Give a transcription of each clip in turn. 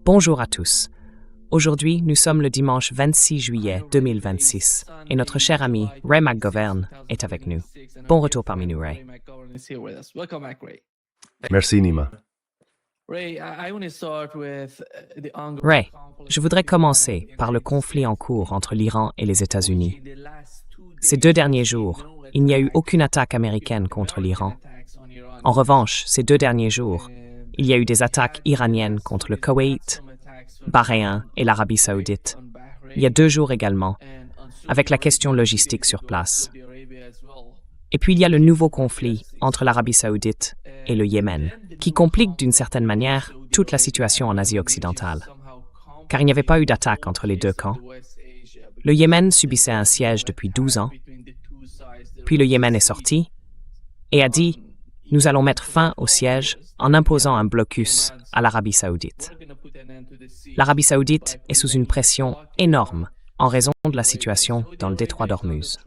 Bonjour à tous. Aujourd'hui, nous sommes le dimanche 26 juillet 2026 et notre cher ami Ray McGovern est avec nous. Bon retour parmi nous, Ray. Merci, Nima. Ray, je voudrais commencer par le conflit en cours entre l'Iran et les États-Unis. Ces 2 derniers jours, il n'y a eu aucune attaque américaine contre l'Iran. En revanche, ces 2 derniers jours, il y a eu des attaques iraniennes contre le Koweït, Bahreïn et l'Arabie saoudite. Il y a 2 jours également, avec la question logistique sur place. Et puis il y a le nouveau conflit entre l'Arabie saoudite et le Yémen, qui complique d'une certaine manière toute la situation en Asie occidentale. Car il n'y avait pas eu d'attaque entre les 2 camps. Le Yémen subissait un siège depuis 12 ans. Puis le Yémen est sorti et a dit « Nous allons mettre fin au siège en imposant un blocus à l'Arabie saoudite. » L'Arabie saoudite est sous une pression énorme en raison de la situation dans le détroit d'Ormuz.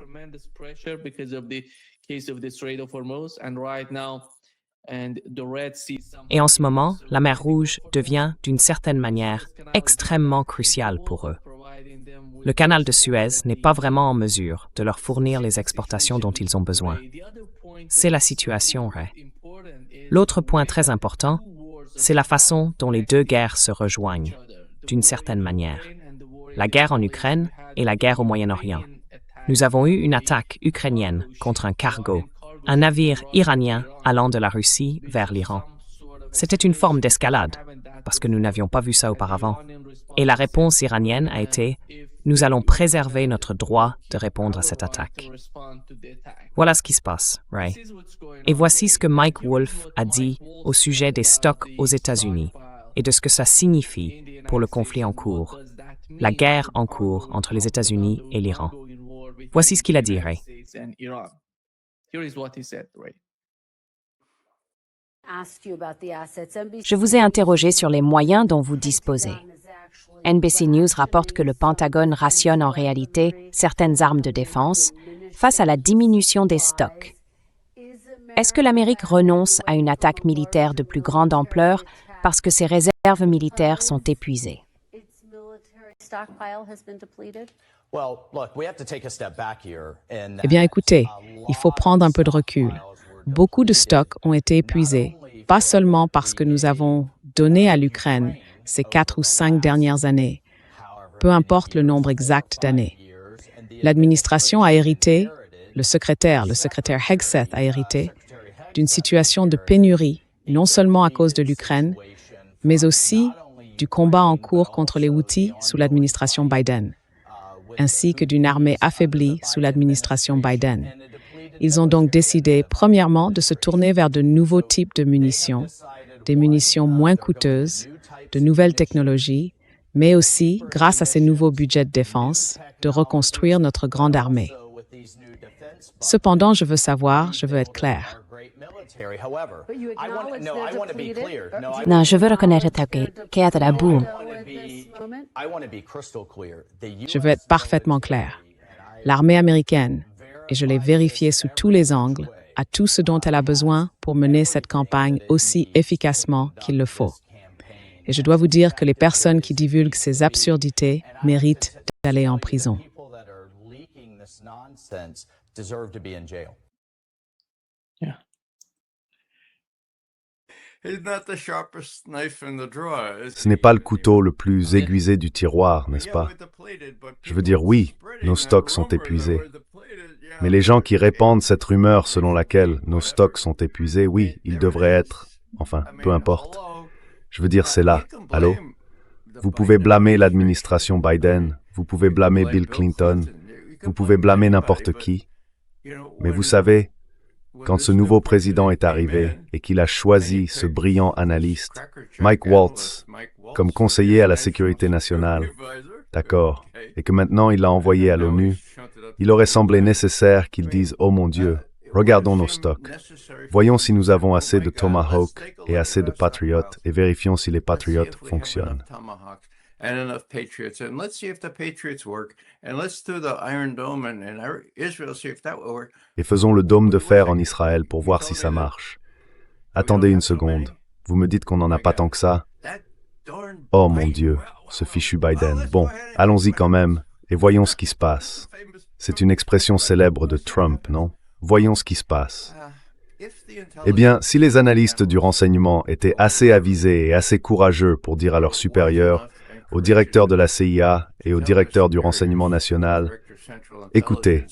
Et en ce moment, la mer Rouge devient, d'une certaine manière, extrêmement cruciale pour eux. Le canal de Suez n'est pas vraiment en mesure de leur fournir les exportations dont ils ont besoin. C'est la situation, Ray. L'autre point très important, c'est la façon dont les 2 guerres se rejoignent, d'une certaine manière. La guerre en Ukraine et la guerre au Moyen-Orient. Nous avons eu une attaque ukrainienne contre un cargo, un navire iranien allant de la Russie vers l'Iran. C'était une forme d'escalade, parce que nous n'avions pas vu ça auparavant. Et la réponse iranienne a été « Nous allons préserver notre droit de répondre à cette attaque. » Voilà ce qui se passe, Ray. Et voici ce que Mike Wolff a dit au sujet des stocks aux États-Unis et de ce que ça signifie pour le conflit en cours, la guerre en cours entre les États-Unis et l'Iran. Voici ce qu'il a dit, Ray. Je vous ai interrogé sur les moyens dont vous disposez. NBC News rapporte que le Pentagone rationne en réalité certaines armes de défense face à la diminution des stocks. Est-ce que l'Amérique renonce à une attaque militaire de plus grande ampleur parce que ses réserves militaires sont épuisées? Eh bien, écoutez, il faut prendre un peu de recul. Beaucoup de stocks ont été épuisés, pas seulement parce que nous avons donné à l'Ukraine ces 4 ou 5 dernières années, peu importe le nombre exact d'années. L'administration a hérité, le secrétaire Hegseth a hérité, d'une situation de pénurie, non seulement à cause de l'Ukraine, mais aussi du combat en cours contre les Houthis sous l'administration Biden, ainsi que d'une armée affaiblie sous l'administration Biden. Ils ont donc décidé, premièrement, de se tourner vers de nouveaux types de munitions, des munitions moins coûteuses, de nouvelles technologies, mais aussi, grâce à ces nouveaux budgets de défense, de reconstruire notre grande armée. Cependant, je veux être clair. Non, je veux reconnaître que à bout. Je veux être parfaitement clair. L'armée américaine, et je l'ai vérifié sous tous les angles, a tout ce dont elle a besoin pour mener cette campagne aussi efficacement qu'il le faut. Et je dois vous dire que les personnes qui divulguent ces absurdités méritent d'aller en prison. Ce n'est pas le couteau le plus aiguisé du tiroir, n'est-ce pas? Je veux dire, oui, nos stocks sont épuisés. Mais les gens qui répandent cette rumeur selon laquelle nos stocks sont épuisés, oui, ils devraient être, enfin, peu importe. Je veux dire, c'est là. Allô? Vous pouvez blâmer l'administration Biden, vous pouvez blâmer Bill Clinton, vous pouvez blâmer n'importe qui. Mais vous savez, quand ce nouveau président est arrivé et qu'il a choisi ce brillant analyste, Mike Waltz, comme conseiller à la sécurité nationale, d'accord, et que maintenant il l'a envoyé à l'ONU, il aurait semblé nécessaire qu'il dise « Oh mon Dieu, regardons nos stocks. Voyons si nous avons assez de Tomahawk et assez de Patriot et vérifions si les Patriots fonctionnent. » Et faisons le dôme de fer en Israël pour voir si ça marche. Attendez une seconde. Vous me dites qu'on n'en a pas tant que ça? Oh mon Dieu, ce fichu Biden. Bon, allons-y quand même, et voyons ce qui se passe. C'est une expression célèbre de Trump, non? Voyons ce qui se passe. Eh bien, si les analystes du renseignement étaient assez avisés et assez courageux pour dire à leurs supérieurs, au directeur de la CIA et au directeur du renseignement national, « Écoutez,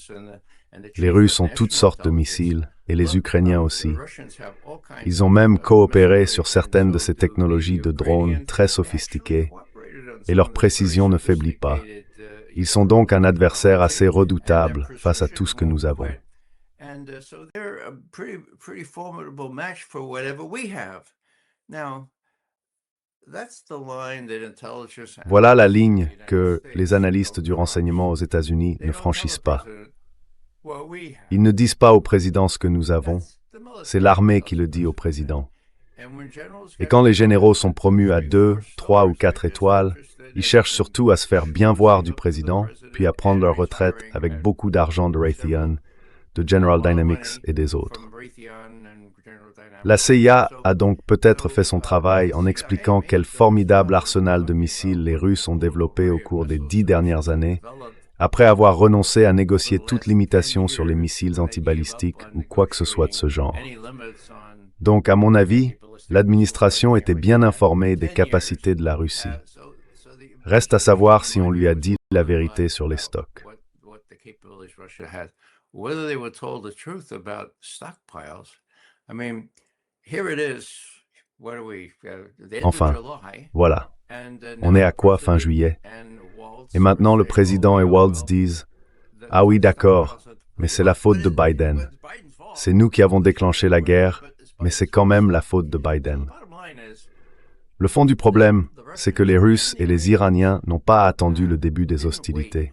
les Russes ont toutes sortes de missiles, et les Ukrainiens aussi. Ils ont même coopéré sur certaines de ces technologies de drones très sophistiquées, et leur précision ne faiblit pas. Ils sont donc un adversaire assez redoutable face à tout ce que nous avons. » Voilà la ligne que les analystes du renseignement aux États-Unis ne franchissent pas. Ils ne disent pas au président ce que nous avons, c'est l'armée qui le dit au président. Et quand les généraux sont promus à 2, 3 ou 4 étoiles, ils cherchent surtout à se faire bien voir du président, puis à prendre leur retraite avec beaucoup d'argent de Raytheon, de General Dynamics et des autres. La CIA a donc peut-être fait son travail en expliquant quel formidable arsenal de missiles les Russes ont développé au cours des 10 dernières années, après avoir renoncé à négocier toute limitation sur les missiles antibalistiques ou quoi que ce soit de ce genre. Donc, à mon avis, l'administration était bien informée des capacités de la Russie. Reste à savoir si on lui a dit la vérité sur les stocks. Enfin, voilà. On est à quoi fin juillet? Et maintenant le président et Waltz disent « Ah oui, d'accord, mais c'est la faute de Biden. C'est nous qui avons déclenché la guerre, mais c'est quand même la faute de Biden. » Le fond du problème, c'est que les Russes et les Iraniens n'ont pas attendu le début des hostilités.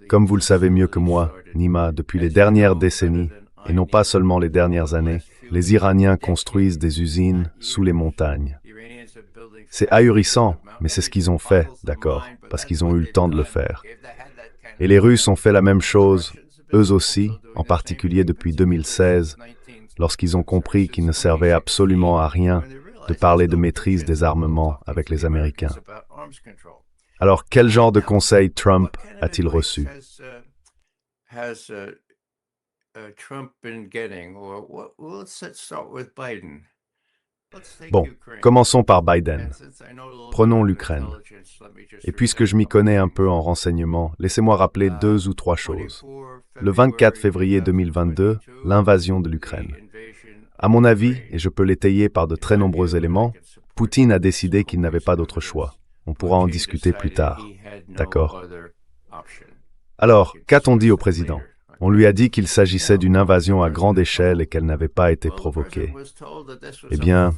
Comme vous le savez mieux que moi, Nima, depuis les dernières décennies, et non pas seulement les dernières années, les Iraniens construisent des usines sous les montagnes. C'est ahurissant, mais c'est ce qu'ils ont fait, d'accord, parce qu'ils ont eu le temps de le faire. Et les Russes ont fait la même chose, eux aussi, en particulier depuis 2016, lorsqu'ils ont compris qu'il ne servait absolument à rien de parler de maîtrise des armements avec les Américains. Alors, quel genre de conseils Trump a-t-il reçu? Bon, commençons par Biden. Prenons l'Ukraine. Et puisque je m'y connais un peu en renseignement, laissez-moi rappeler 2 ou 3 choses. Le 24 février 2022, l'invasion de l'Ukraine. À mon avis, et je peux l'étayer par de très nombreux éléments, Poutine a décidé qu'il n'avait pas d'autre choix. On pourra en discuter plus tard. D'accord? Alors, qu'a-t-on dit au président? On lui a dit qu'il s'agissait d'une invasion à grande échelle et qu'elle n'avait pas été provoquée. Eh bien,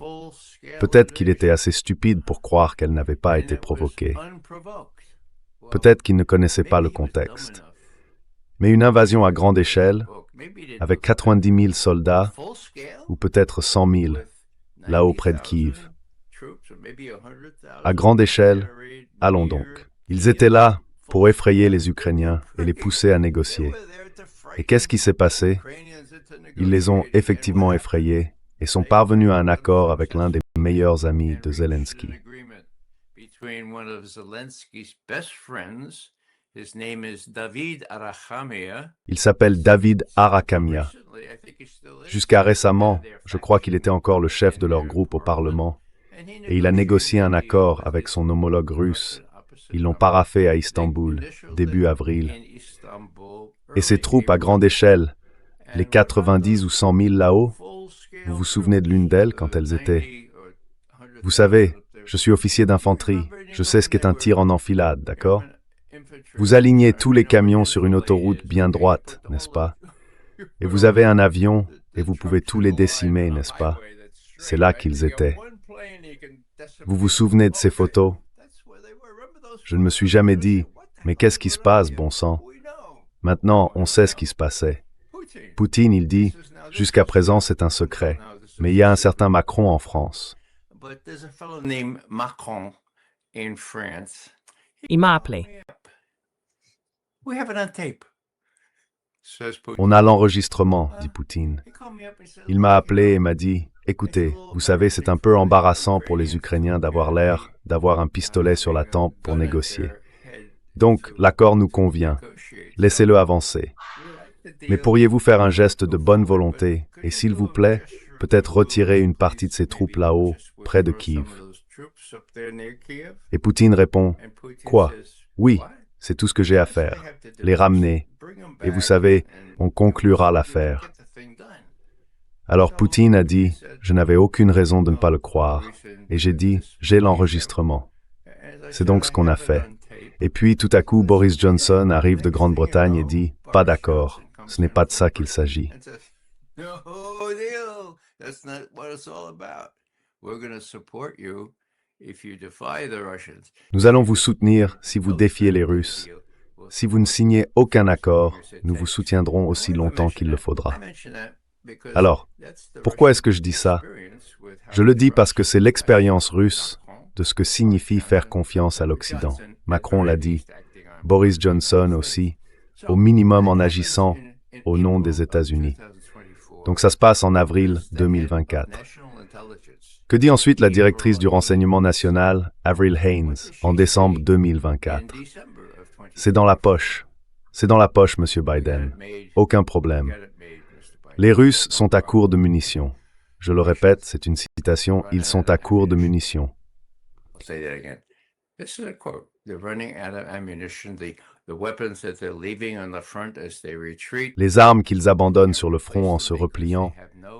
peut-être qu'il était assez stupide pour croire qu'elle n'avait pas été provoquée. Peut-être qu'il ne connaissait pas le contexte. Mais une invasion à grande échelle, avec 90 000 soldats, ou peut-être 100 000, là-haut près de Kiev. À grande échelle, allons donc. Ils étaient là pour effrayer les Ukrainiens et les pousser à négocier. Et qu'est-ce qui s'est passé? Ils les ont effectivement effrayés et sont parvenus à un accord avec l'un des meilleurs amis de Zelensky. Il s'appelle David Arakamia. Jusqu'à récemment, je crois qu'il était encore le chef de leur groupe au Parlement, et il a négocié un accord avec son homologue russe. Ils l'ont paraphé à Istanbul, début avril. Et ces troupes à grande échelle, les 90 ou 100 000 là-haut, vous vous souvenez de l'une d'elles quand elles étaient... Vous savez, je suis officier d'infanterie, je sais ce qu'est un tir en enfilade, d'accord? Vous alignez tous les camions sur une autoroute bien droite, n'est-ce pas? Et vous avez un avion, et vous pouvez tous les décimer, n'est-ce pas? C'est là qu'ils étaient. Vous vous souvenez de ces photos? Je ne me suis jamais dit, mais qu'est-ce qui se passe, bon sang? Maintenant, on sait ce qui se passait. Poutine, il dit, jusqu'à présent, c'est un secret, mais il y a un certain Macron en France. Il m'a appelé. On a l'enregistrement, dit Poutine. Il m'a appelé et m'a dit, Écoutez, vous savez, c'est un peu embarrassant pour les Ukrainiens d'avoir l'air d'avoir un pistolet sur la tempe pour négocier. Donc, l'accord nous convient. Laissez-le avancer. Mais pourriez-vous faire un geste de bonne volonté et, s'il vous plaît, peut-être retirer une partie de ces troupes là-haut, près de Kiev? Et Poutine répond, « Quoi? Oui, c'est tout ce que j'ai à faire. Les ramener. Et vous savez, on conclura l'affaire. » Alors Poutine a dit, je n'avais aucune raison de ne pas le croire. Et j'ai dit, j'ai l'enregistrement. C'est donc ce qu'on a fait. Et puis tout à coup, Boris Johnson arrive de Grande-Bretagne et dit, pas d'accord, ce n'est pas de ça qu'il s'agit. Nous allons vous soutenir si vous défiez les Russes. Si vous ne signez aucun accord, nous vous soutiendrons aussi longtemps qu'il le faudra. Alors, pourquoi est-ce que je dis ça? Je le dis parce que c'est l'expérience russe de ce que signifie faire confiance à l'Occident. Macron l'a dit, Boris Johnson aussi, au minimum en agissant au nom des États-Unis. Donc ça se passe en avril 2024. Que dit ensuite la directrice du renseignement national, Avril Haines, en décembre 2024? C'est dans la poche. C'est dans la poche, Monsieur Biden. Aucun problème. Les Russes sont à court de munitions. Je le répète, c'est une citation, ils sont à court de munitions. Les armes qu'ils abandonnent sur le front en se repliant,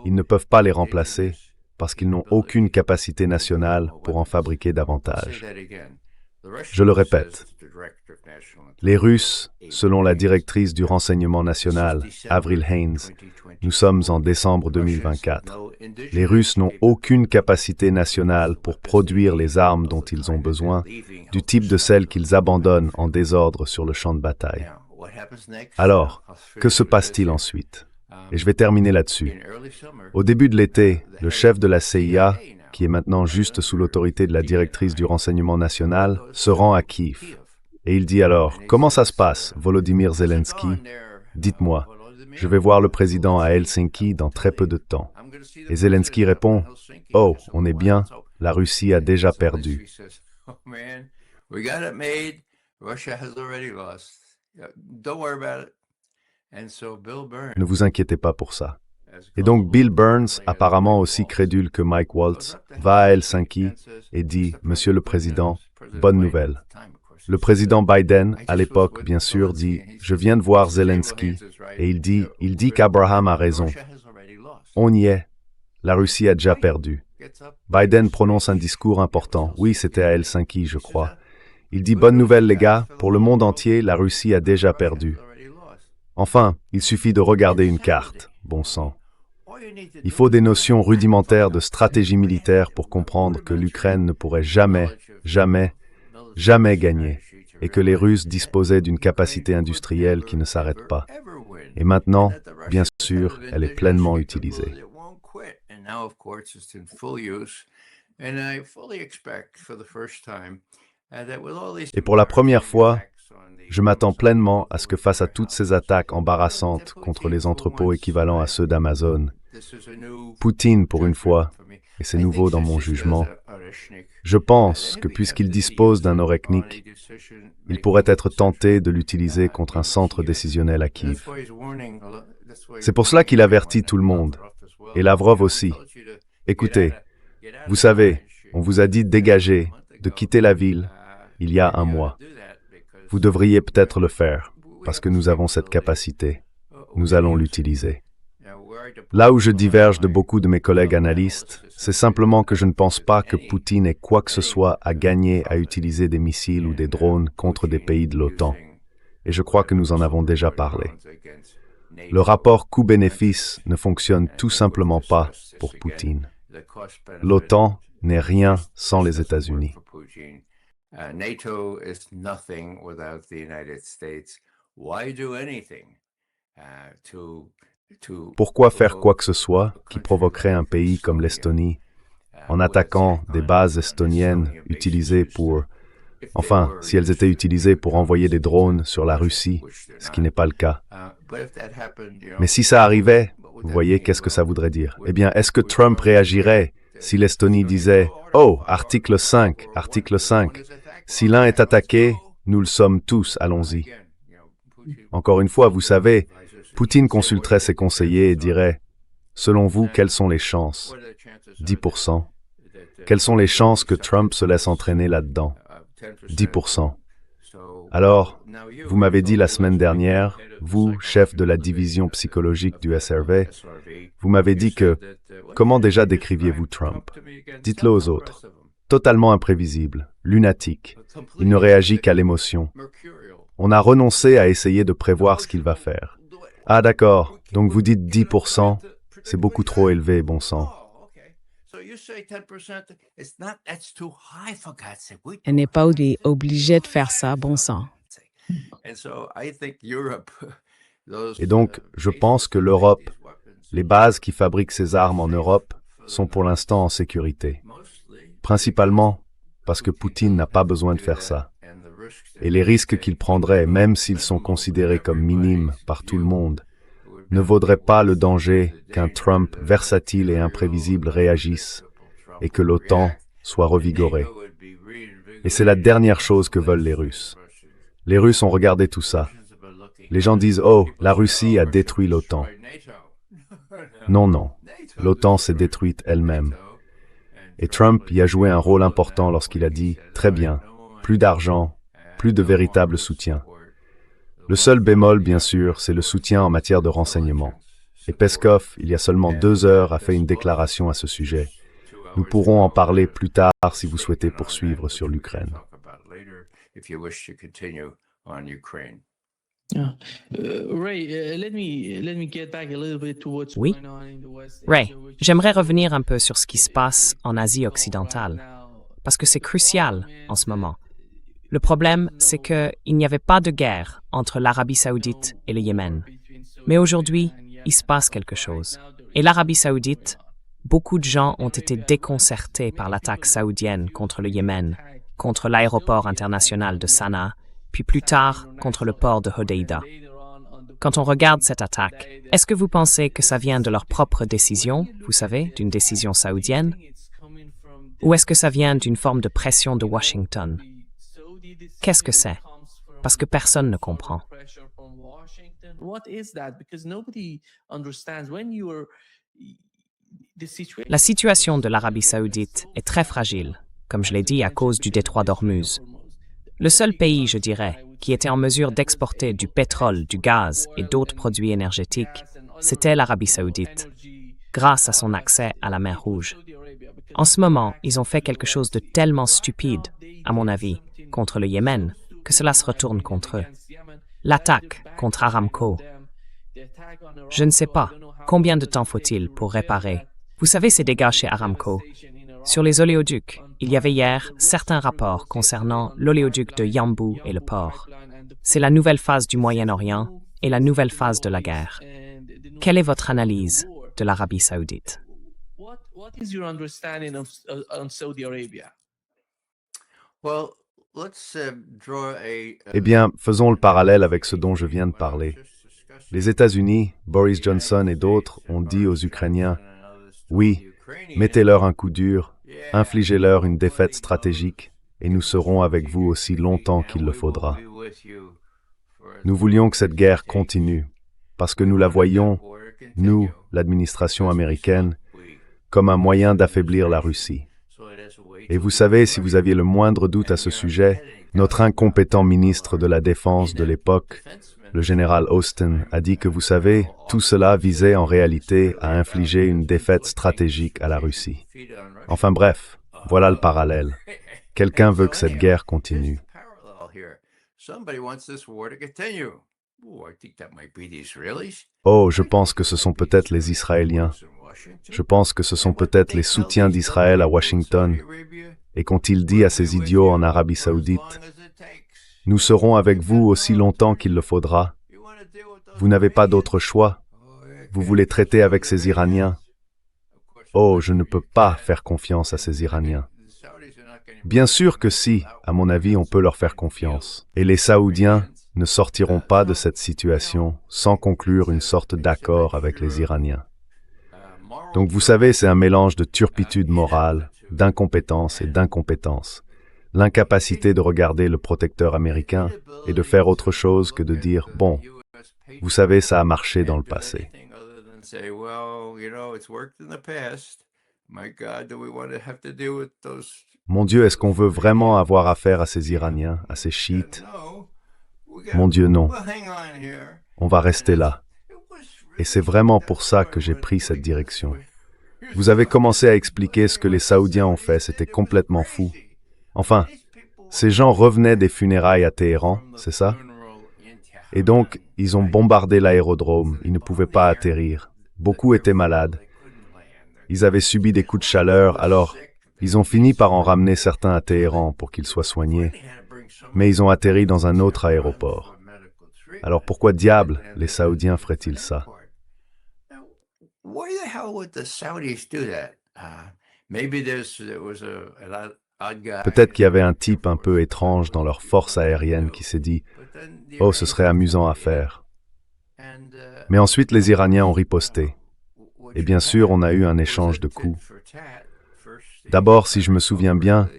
ils ne peuvent pas les remplacer parce qu'ils n'ont aucune capacité nationale pour en fabriquer davantage. Je le répète, les Russes, selon la directrice du renseignement national, Avril Haines, nous sommes en décembre 2024. Les Russes n'ont aucune capacité nationale pour produire les armes dont ils ont besoin, du type de celles qu'ils abandonnent en désordre sur le champ de bataille. Alors, que se passe-t-il ensuite? Et je vais terminer là-dessus. Au début de l'été, le chef de la CIA, qui est maintenant juste sous l'autorité de la directrice du renseignement national, se rend à Kiev. Et il dit alors, « Comment ça se passe, Volodymyr Zelensky? Dites-moi, je vais voir le président à Helsinki dans très peu de temps. » Et Zelensky répond, « Oh, on est bien, la Russie a déjà perdu. » Ne vous inquiétez pas pour ça. Et donc Bill Burns, apparemment aussi crédule que Mike Waltz, va à Helsinki et dit « Monsieur le Président, bonne nouvelle. » Le président Biden, à l'époque, bien sûr, dit « Je viens de voir Zelensky » et il dit qu'Abraham a raison. On y est. La Russie a déjà perdu. Biden prononce un discours important. Oui, c'était à Helsinki, je crois. Il dit « Bonne nouvelle, les gars, pour le monde entier, la Russie a déjà perdu. » Enfin, il suffit de regarder une carte, bon sang. Il faut des notions rudimentaires de stratégie militaire pour comprendre que l'Ukraine ne pourrait jamais gagner, et que les Russes disposaient d'une capacité industrielle qui ne s'arrête pas. Et maintenant, bien sûr, elle est pleinement utilisée. Et pour la première fois, je m'attends pleinement à ce que face à toutes ces attaques embarrassantes contre les entrepôts équivalents à ceux d'Amazon, Poutine, pour une fois, et c'est nouveau dans mon jugement, je pense que puisqu'il dispose d'un Oreknik, il pourrait être tenté de l'utiliser contre un centre décisionnel à Kiev. C'est pour cela qu'il avertit tout le monde, et Lavrov aussi. Écoutez, vous savez, on vous a dit de dégager, de quitter la ville, il y a un mois. Vous devriez peut-être le faire, parce que nous avons cette capacité. Nous allons l'utiliser. Là où je diverge de beaucoup de mes collègues analystes, c'est simplement que je ne pense pas que Poutine ait quoi que ce soit à gagner à utiliser des missiles ou des drones contre des pays de l'OTAN. Et je crois que nous en avons déjà parlé. Le rapport coût-bénéfice ne fonctionne tout simplement pas pour Poutine. L'OTAN n'est rien sans les États-Unis. NATO is nothing without the United States. Why do anything Pourquoi faire quoi que ce soit qui provoquerait un pays comme l'Estonie en attaquant des bases estoniennes utilisées pour... Enfin, si elles étaient utilisées pour envoyer des drones sur la Russie, ce qui n'est pas le cas. Mais si ça arrivait, Vous voyez, qu'est-ce que ça voudrait dire? Eh bien, est-ce que Trump réagirait si l'Estonie disait « Oh, article 5, article 5. Si l'un est attaqué, nous le sommes tous, allons-y. » Encore une fois, vous savez, Poutine consulterait ses conseillers et dirait « Selon vous, quelles sont les chances? 10%. Quelles sont les chances que Trump se laisse entraîner là-dedans? 10%. Alors, vous m'avez dit la semaine dernière, vous, chef de la division psychologique du SRV, vous m'avez dit que, comment déjà décriviez-vous Trump? Dites-le aux autres. Totalement imprévisible, lunatique. Il ne réagit qu'à l'émotion. On a renoncé à essayer de prévoir ce qu'il va faire. Ah d'accord, donc vous dites 10%, c'est beaucoup trop élevé, bon sang. Elle n'est pas obligée de faire ça, bon sang. Et donc, je pense que l'Europe, les bases qui fabriquent ces armes en Europe, sont pour l'instant en sécurité. Principalement parce que Poutine n'a pas besoin de faire ça. Et les risques qu'il prendrait, même s'ils sont considérés comme minimes par tout le monde, ne vaudraient pas le danger qu'un Trump versatile et imprévisible réagisse et que l'OTAN soit revigorée. Et c'est la dernière chose que veulent les Russes. Les Russes ont regardé tout ça. Les gens disent « Oh, la Russie a détruit l'OTAN ». Non, non. L'OTAN s'est détruite elle-même. Et Trump y a joué un rôle important lorsqu'il a dit « Très bien, plus d'argent, plus de véritable soutien ». Le seul bémol, bien sûr, c'est le soutien en matière de renseignement. Et Peskov, il y a seulement 2 heures, a fait une déclaration à ce sujet. Nous pourrons en parler plus tard si vous souhaitez poursuivre sur l'Ukraine. Oui. Ray, j'aimerais revenir un peu sur ce qui se passe en Asie occidentale, parce que c'est crucial en ce moment. Le problème, c'est qu'il n'y avait pas de guerre entre l'Arabie saoudite et le Yémen. Mais aujourd'hui, il se passe quelque chose. Et l'Arabie saoudite, beaucoup de gens ont été déconcertés par l'attaque saoudienne contre le Yémen, contre l'aéroport international de Sanaa, puis plus tard contre le port de Hodeïda. Quand on regarde cette attaque, est-ce que vous pensez que ça vient de leur propre décision, vous savez, d'une décision saoudienne? Ou est-ce que ça vient d'une forme de pression de Washington? Qu'est-ce que c'est? Parce que personne ne comprend. La situation de l'Arabie saoudite est très fragile, comme je l'ai dit, à cause du détroit d'Ormuz. Le seul pays, je dirais, qui était en mesure d'exporter du pétrole, du gaz et d'autres produits énergétiques, c'était l'Arabie saoudite, grâce à son accès à la mer Rouge. En ce moment, ils ont fait quelque chose de tellement stupide, à mon avis, contre le Yémen, que cela se retourne contre eux. L'attaque contre Aramco. Je ne sais pas, combien de temps faut-il pour réparer? Vous savez ces dégâts chez Aramco? Sur les oléoducs, il y avait hier certains rapports concernant l'oléoduc de Yanbu et le port. C'est la nouvelle phase du Moyen-Orient et la nouvelle phase de la guerre. Quelle est votre analyse de l'Arabie saoudite? Eh bien, faisons le parallèle avec ce dont je viens de parler. Les États-Unis, Boris Johnson et d'autres ont dit aux Ukrainiens « Oui, mettez-leur un coup dur, infligez-leur une défaite stratégique, et nous serons avec vous aussi longtemps qu'il le faudra. » Nous voulions que cette guerre continue, parce que nous la voyons, nous, l'administration américaine, comme un moyen d'affaiblir la Russie. Et vous savez, si vous aviez le moindre doute à ce sujet, notre incompétent ministre de la Défense de l'époque, le général Austin, a dit que, vous savez, tout cela visait en réalité à infliger une défaite stratégique à la Russie. Enfin bref, voilà le parallèle. Quelqu'un veut que cette guerre continue. Oh, je pense que ce sont peut-être les Israéliens. Je pense que ce sont peut-être les soutiens d'Israël à Washington. Et qu'ont-ils dit à ces idiots en Arabie saoudite? Nous serons avec vous aussi longtemps qu'il le faudra. Vous n'avez pas d'autre choix. Vous voulez traiter avec ces Iraniens. Oh, je ne peux pas faire confiance à ces Iraniens. Bien sûr que si, à mon avis, on peut leur faire confiance. Et les Saoudiens ne sortiront pas de cette situation sans conclure une sorte d'accord avec les Iraniens. Donc vous savez, c'est un mélange de turpitude morale, d'incompétence et d'incompétence. L'incapacité de regarder le protecteur américain et de faire autre chose que de dire « Bon, vous savez, ça a marché dans le passé ». Mon Dieu, est-ce qu'on veut vraiment avoir affaire à ces Iraniens, à ces chiites? Mon Dieu, non. On va rester là. Et c'est vraiment pour ça que j'ai pris cette direction. Vous avez commencé à expliquer ce que les Saoudiens ont fait, c'était complètement fou. Enfin, ces gens revenaient des funérailles à Téhéran, c'est ça? Et donc, ils ont bombardé l'aérodrome, ils ne pouvaient pas atterrir. Beaucoup étaient malades. Ils avaient subi des coups de chaleur, alors ils ont fini par en ramener certains à Téhéran pour qu'ils soient soignés, mais ils ont atterri dans un autre aéroport. Alors pourquoi diable les Saoudiens feraient-ils ça? Peut-être qu'il y avait un type un peu étrange dans leur force aérienne qui s'est dit « Oh, ce serait amusant à faire ». Mais ensuite, les Iraniens ont riposté. Et bien sûr, on a eu un échange de coups. D'abord, si je me souviens bien,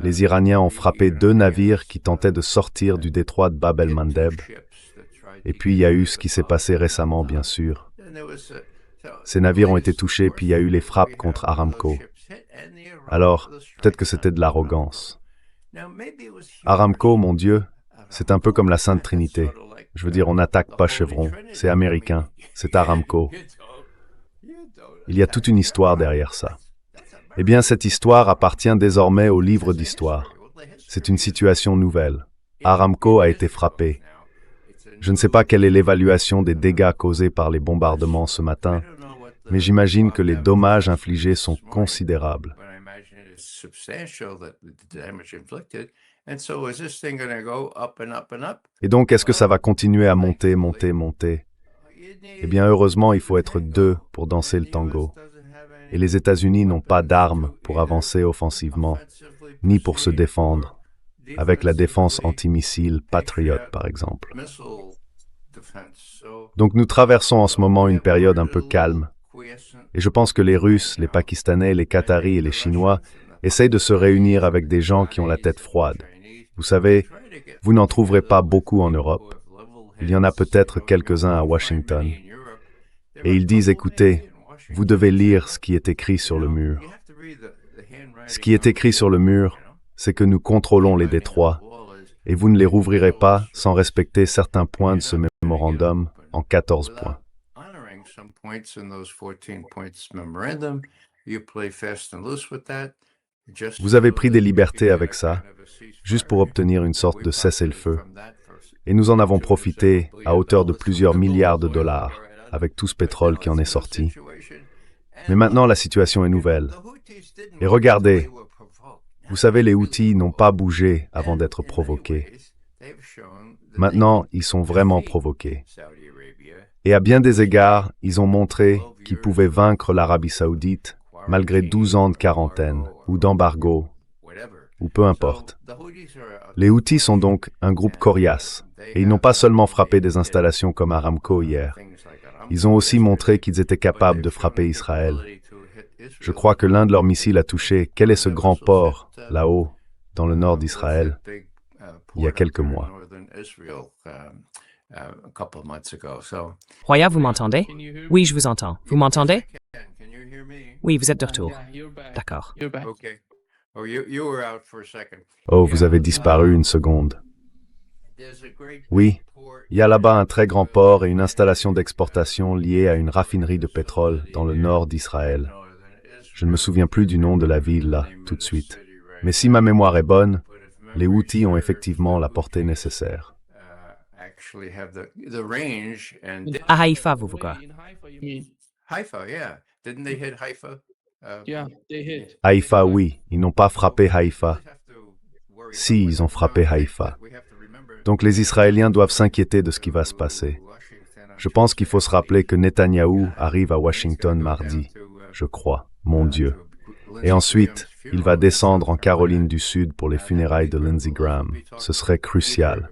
les Iraniens ont frappé 2 navires qui tentaient de sortir du détroit de Bab el-Mandeb. Et puis, il y a eu ce qui s'est passé récemment, bien sûr. Ces navires ont été touchés, puis il y a eu les frappes contre Aramco. Alors, peut-être que c'était de l'arrogance. Aramco, mon Dieu, c'est un peu comme la Sainte Trinité. Je veux dire, on n'attaque pas Chevron, c'est américain, c'est Aramco. Il y a toute une histoire derrière ça. Eh bien, cette histoire appartient désormais au livre d'histoire. C'est une situation nouvelle. Aramco a été frappé. Je ne sais pas quelle est l'évaluation des dégâts causés par les bombardements ce matin, mais j'imagine que les dommages infligés sont considérables. Et donc, est-ce que ça va continuer à monter, monter, monter? Eh bien, heureusement, il faut être 2 pour danser le tango. Et les États-Unis n'ont pas d'armes pour avancer offensivement, ni pour se défendre, avec la défense antimissile Patriot, par exemple. Donc nous traversons en ce moment une période un peu calme. Et je pense que les Russes, les Pakistanais, les Qataris et les Chinois essayent de se réunir avec des gens qui ont la tête froide. Vous savez, vous n'en trouverez pas beaucoup en Europe. Il y en a peut-être quelques-uns à Washington. Et ils disent, écoutez, vous devez lire ce qui est écrit sur le mur. Ce qui est écrit sur le mur, c'est que nous contrôlons les détroits, et vous ne les rouvrirez pas sans respecter certains points de ce mémorandum en 14 points. Vous avez pris des libertés avec ça, juste pour obtenir une sorte de cessez-le-feu. Et nous en avons profité à hauteur de plusieurs milliards de dollars, avec tout ce pétrole qui en est sorti. Mais maintenant, la situation est nouvelle. Et regardez, vous savez, les Houthis n'ont pas bougé avant d'être provoqués. Maintenant, ils sont vraiment provoqués. Et à bien des égards, ils ont montré qu'ils pouvaient vaincre l'Arabie Saoudite malgré 12 ans de quarantaine ou d'embargo, ou peu importe. Les Houthis sont donc un groupe coriace, et ils n'ont pas seulement frappé des installations comme Aramco hier. Ils ont aussi montré qu'ils étaient capables de frapper Israël. Je crois que l'un de leurs missiles a touché, quel est ce grand port, là-haut, dans le nord d'Israël, il y a quelques mois. Roya, vous m'entendez? Oui, je vous entends. Vous m'entendez? Oui, vous êtes de retour. D'accord. Oh, vous avez disparu une seconde. Oui, il y a là-bas un très grand port et une installation d'exportation liée à une raffinerie de pétrole dans le nord d'Israël. Je ne me souviens plus du nom de la ville là, tout de suite. Mais si ma mémoire est bonne, les Houthis ont effectivement la portée nécessaire. À Haïfa, vous voulez. Haïfa, oui, ils n'ont pas frappé Haïfa. Si, ils ont frappé Haïfa. Donc les Israéliens doivent s'inquiéter de ce qui va se passer. Je pense qu'il faut se rappeler que Netanyahou arrive à Washington mardi, je crois, mon Dieu. Et ensuite, il va descendre en Caroline du Sud pour les funérailles de Lindsey Graham. Ce serait crucial.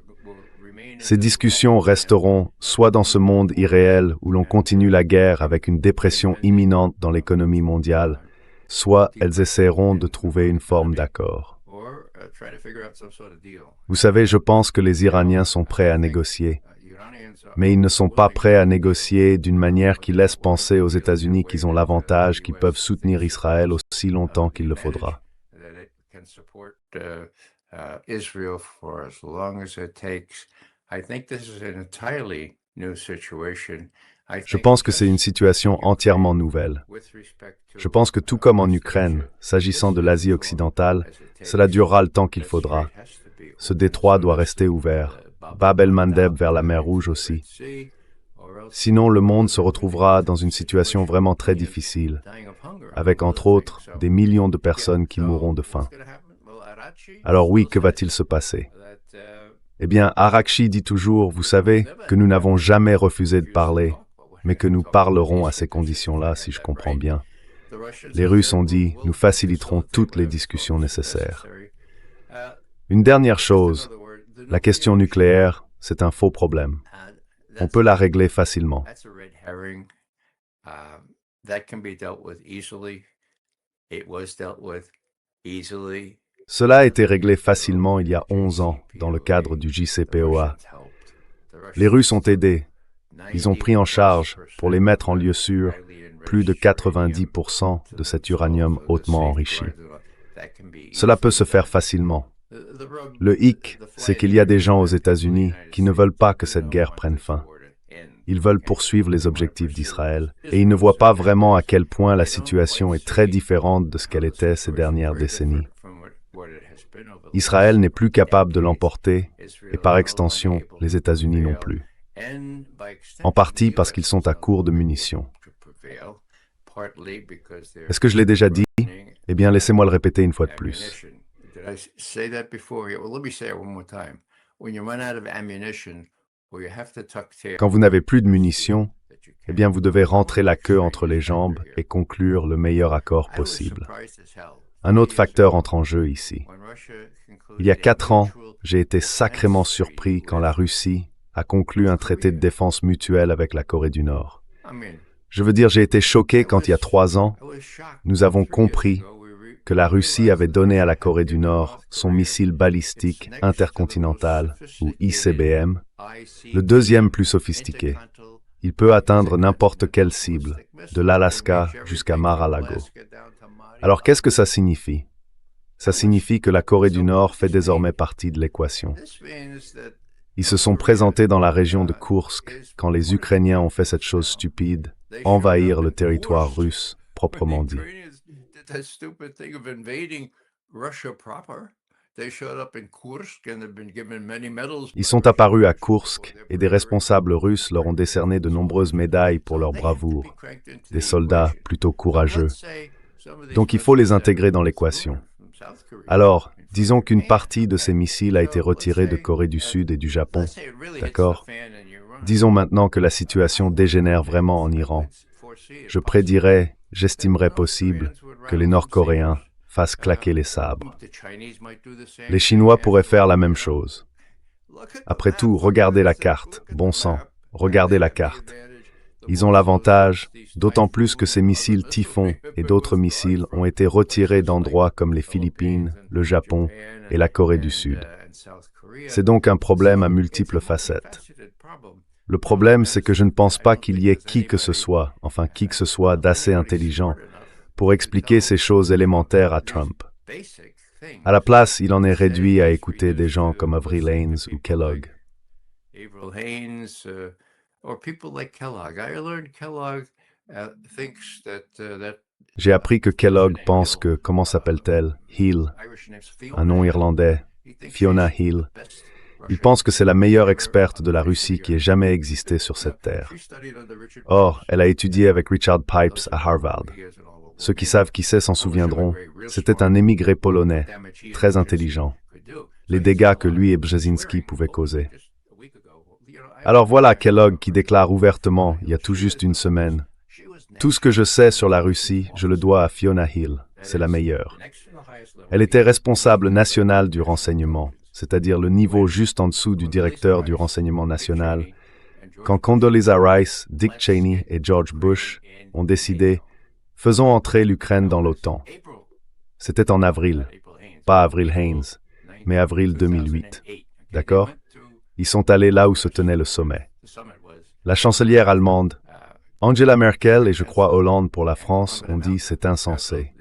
Ces discussions resteront soit dans ce monde irréel où l'on continue la guerre avec une dépression imminente dans l'économie mondiale, soit elles essaieront de trouver une forme d'accord. Vous savez, je pense que les Iraniens sont prêts à négocier, mais ils ne sont pas prêts à négocier d'une manière qui laisse penser aux États-Unis qu'ils ont l'avantage qu'ils peuvent soutenir Israël aussi longtemps qu'il le faudra. Je pense que c'est une situation entièrement nouvelle. Je pense que tout comme en Ukraine, s'agissant de l'Asie occidentale, cela durera le temps qu'il faudra. Ce détroit doit rester ouvert. Bab el-Mandeb vers la mer Rouge aussi. Sinon, le monde se retrouvera dans une situation vraiment très difficile, avec entre autres des millions de personnes qui mourront de faim. Alors oui, que va-t-il se passer? Eh bien, Arakchi dit toujours, vous savez, que nous n'avons jamais refusé de parler, mais que nous parlerons à ces conditions-là, si je comprends bien. Les Russes ont dit, nous faciliterons toutes les discussions nécessaires. Une dernière chose, la question nucléaire, c'est un faux problème. On peut la régler facilement. Cela a été réglé facilement il y a 11 ans dans le cadre du JCPOA. Les Russes ont aidé. Ils ont pris en charge, pour les mettre en lieu sûr, plus de 90% de cet uranium hautement enrichi. Cela peut se faire facilement. Le hic, c'est qu'il y a des gens aux États-Unis qui ne veulent pas que cette guerre prenne fin. Ils veulent poursuivre les objectifs d'Israël et ils ne voient pas vraiment à quel point la situation est très différente de ce qu'elle était ces dernières décennies. Israël n'est plus capable de l'emporter et par extension, les États-Unis non plus. En partie parce qu'ils sont à court de munitions. Est-ce que je l'ai déjà dit? Eh bien, laissez-moi le répéter une fois de plus. Quand vous n'avez plus de munitions, eh bien, vous devez rentrer la queue entre les jambes et conclure le meilleur accord possible. Un autre facteur entre en jeu ici. Il y a 4 ans, j'ai été sacrément surpris quand la Russie a conclu un traité de défense mutuelle avec la Corée du Nord. Je veux dire, j'ai été choqué quand il y a 3 ans, nous avons compris que la Russie avait donné à la Corée du Nord son missile balistique intercontinental, ou ICBM, le deuxième plus sophistiqué. Il peut atteindre n'importe quelle cible, de l'Alaska jusqu'à Mar-a-Lago. Alors qu'est-ce que ça signifie? Ça signifie que la Corée du Nord fait désormais partie de l'équation. Ils se sont présentés dans la région de Koursk quand les Ukrainiens ont fait cette chose stupide, envahir le territoire russe, proprement dit. Ils sont apparus à Koursk et des responsables russes leur ont décerné de nombreuses médailles pour leur bravoure. Des soldats plutôt courageux. Donc il faut les intégrer dans l'équation. Alors, disons qu'une partie de ces missiles a été retirée de Corée du Sud et du Japon, d'accord? Disons maintenant que la situation dégénère vraiment en Iran. Je prédirais, j'estimerais possible que les Nord-Coréens fassent claquer les sabres. Les Chinois pourraient faire la même chose. Après tout, regardez la carte, bon sang, regardez la carte. Ils ont l'avantage, d'autant plus que ces missiles Typhon et d'autres missiles ont été retirés d'endroits comme les Philippines, le Japon et la Corée du Sud. C'est donc un problème à multiples facettes. Le problème, c'est que je ne pense pas qu'il y ait qui que ce soit d'assez intelligent pour expliquer ces choses élémentaires à Trump. À la place, il en est réduit à écouter des gens comme Avril Haines ou Kellogg. J'ai appris que Kellogg pense que, comment s'appelle-t-elle, Hill, un nom irlandais, Fiona Hill, il pense que c'est la meilleure experte de la Russie qui ait jamais existé sur cette terre. Or, elle a étudié avec Richard Pipes à Harvard. Ceux qui savent qui c'est s'en souviendront, c'était un émigré polonais, très intelligent. Les dégâts que lui et Brzezinski pouvaient causer. Alors voilà Kellogg qui déclare ouvertement, il y a tout juste une semaine, « Tout ce que je sais sur la Russie, je le dois à Fiona Hill, c'est la meilleure. Elle était responsable nationale du renseignement, c'est-à-dire le niveau juste en dessous du directeur du renseignement national, quand Condoleezza Rice, Dick Cheney et George Bush ont décidé « Faisons entrer l'Ukraine dans l'OTAN ». C'était en avril, pas Avril Haines, mais avril 2008. D'accord? Ils sont allés là où se tenait le sommet. La chancelière allemande, Angela Merkel et je crois Hollande pour la France ont dit « C'est insensé ».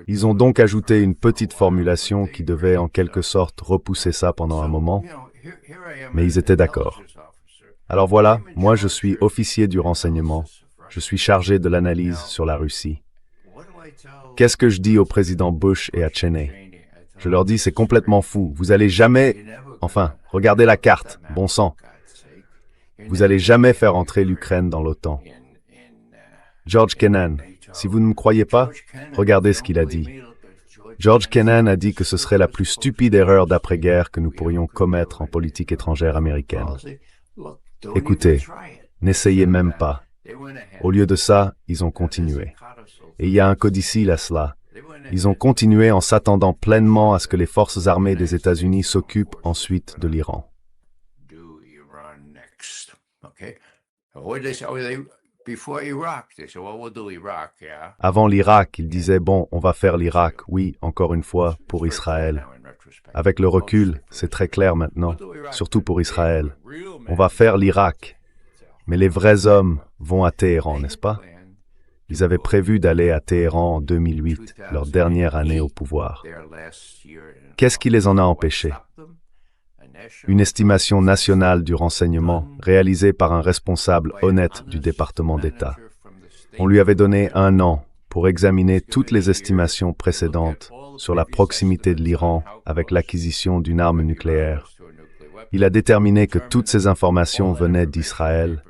Ils ont donc ajouté une petite formulation qui devait en quelque sorte repousser ça pendant un moment, mais ils étaient d'accord. Alors voilà, moi je suis officier du renseignement, je suis chargé de l'analyse sur la Russie. Qu'est-ce que je dis au président Bush et à Cheney? Je leur dis c'est complètement fou, vous allez jamais... Enfin, regardez la carte, bon sang. Vous allez jamais faire entrer l'Ukraine dans l'OTAN. George Kennan, si vous ne me croyez pas, regardez ce qu'il a dit. George Kennan a dit que ce serait la plus stupide erreur d'après-guerre que nous pourrions commettre en politique étrangère américaine. Écoutez, n'essayez même pas. Au lieu de ça, ils ont continué. Et il y a un codicile à cela. Ils ont continué en s'attendant pleinement à ce que les forces armées des États-Unis s'occupent ensuite de l'Iran. Avant l'Irak, ils disaient, bon, on va faire l'Irak, oui, encore une fois, pour Israël. Avec le recul, c'est très clair maintenant, surtout pour Israël. On va faire l'Irak. Mais les vrais hommes vont à Téhéran, n'est-ce pas? Ils avaient prévu d'aller à Téhéran en 2008, leur dernière année au pouvoir. Qu'est-ce qui les en a empêchés? Une estimation nationale du renseignement réalisée par un responsable honnête du département d'État. On lui avait donné 1 an pour examiner toutes les estimations précédentes sur la proximité de l'Iran avec l'acquisition d'une arme nucléaire. Il a déterminé que toutes ces informations venaient d'Israël,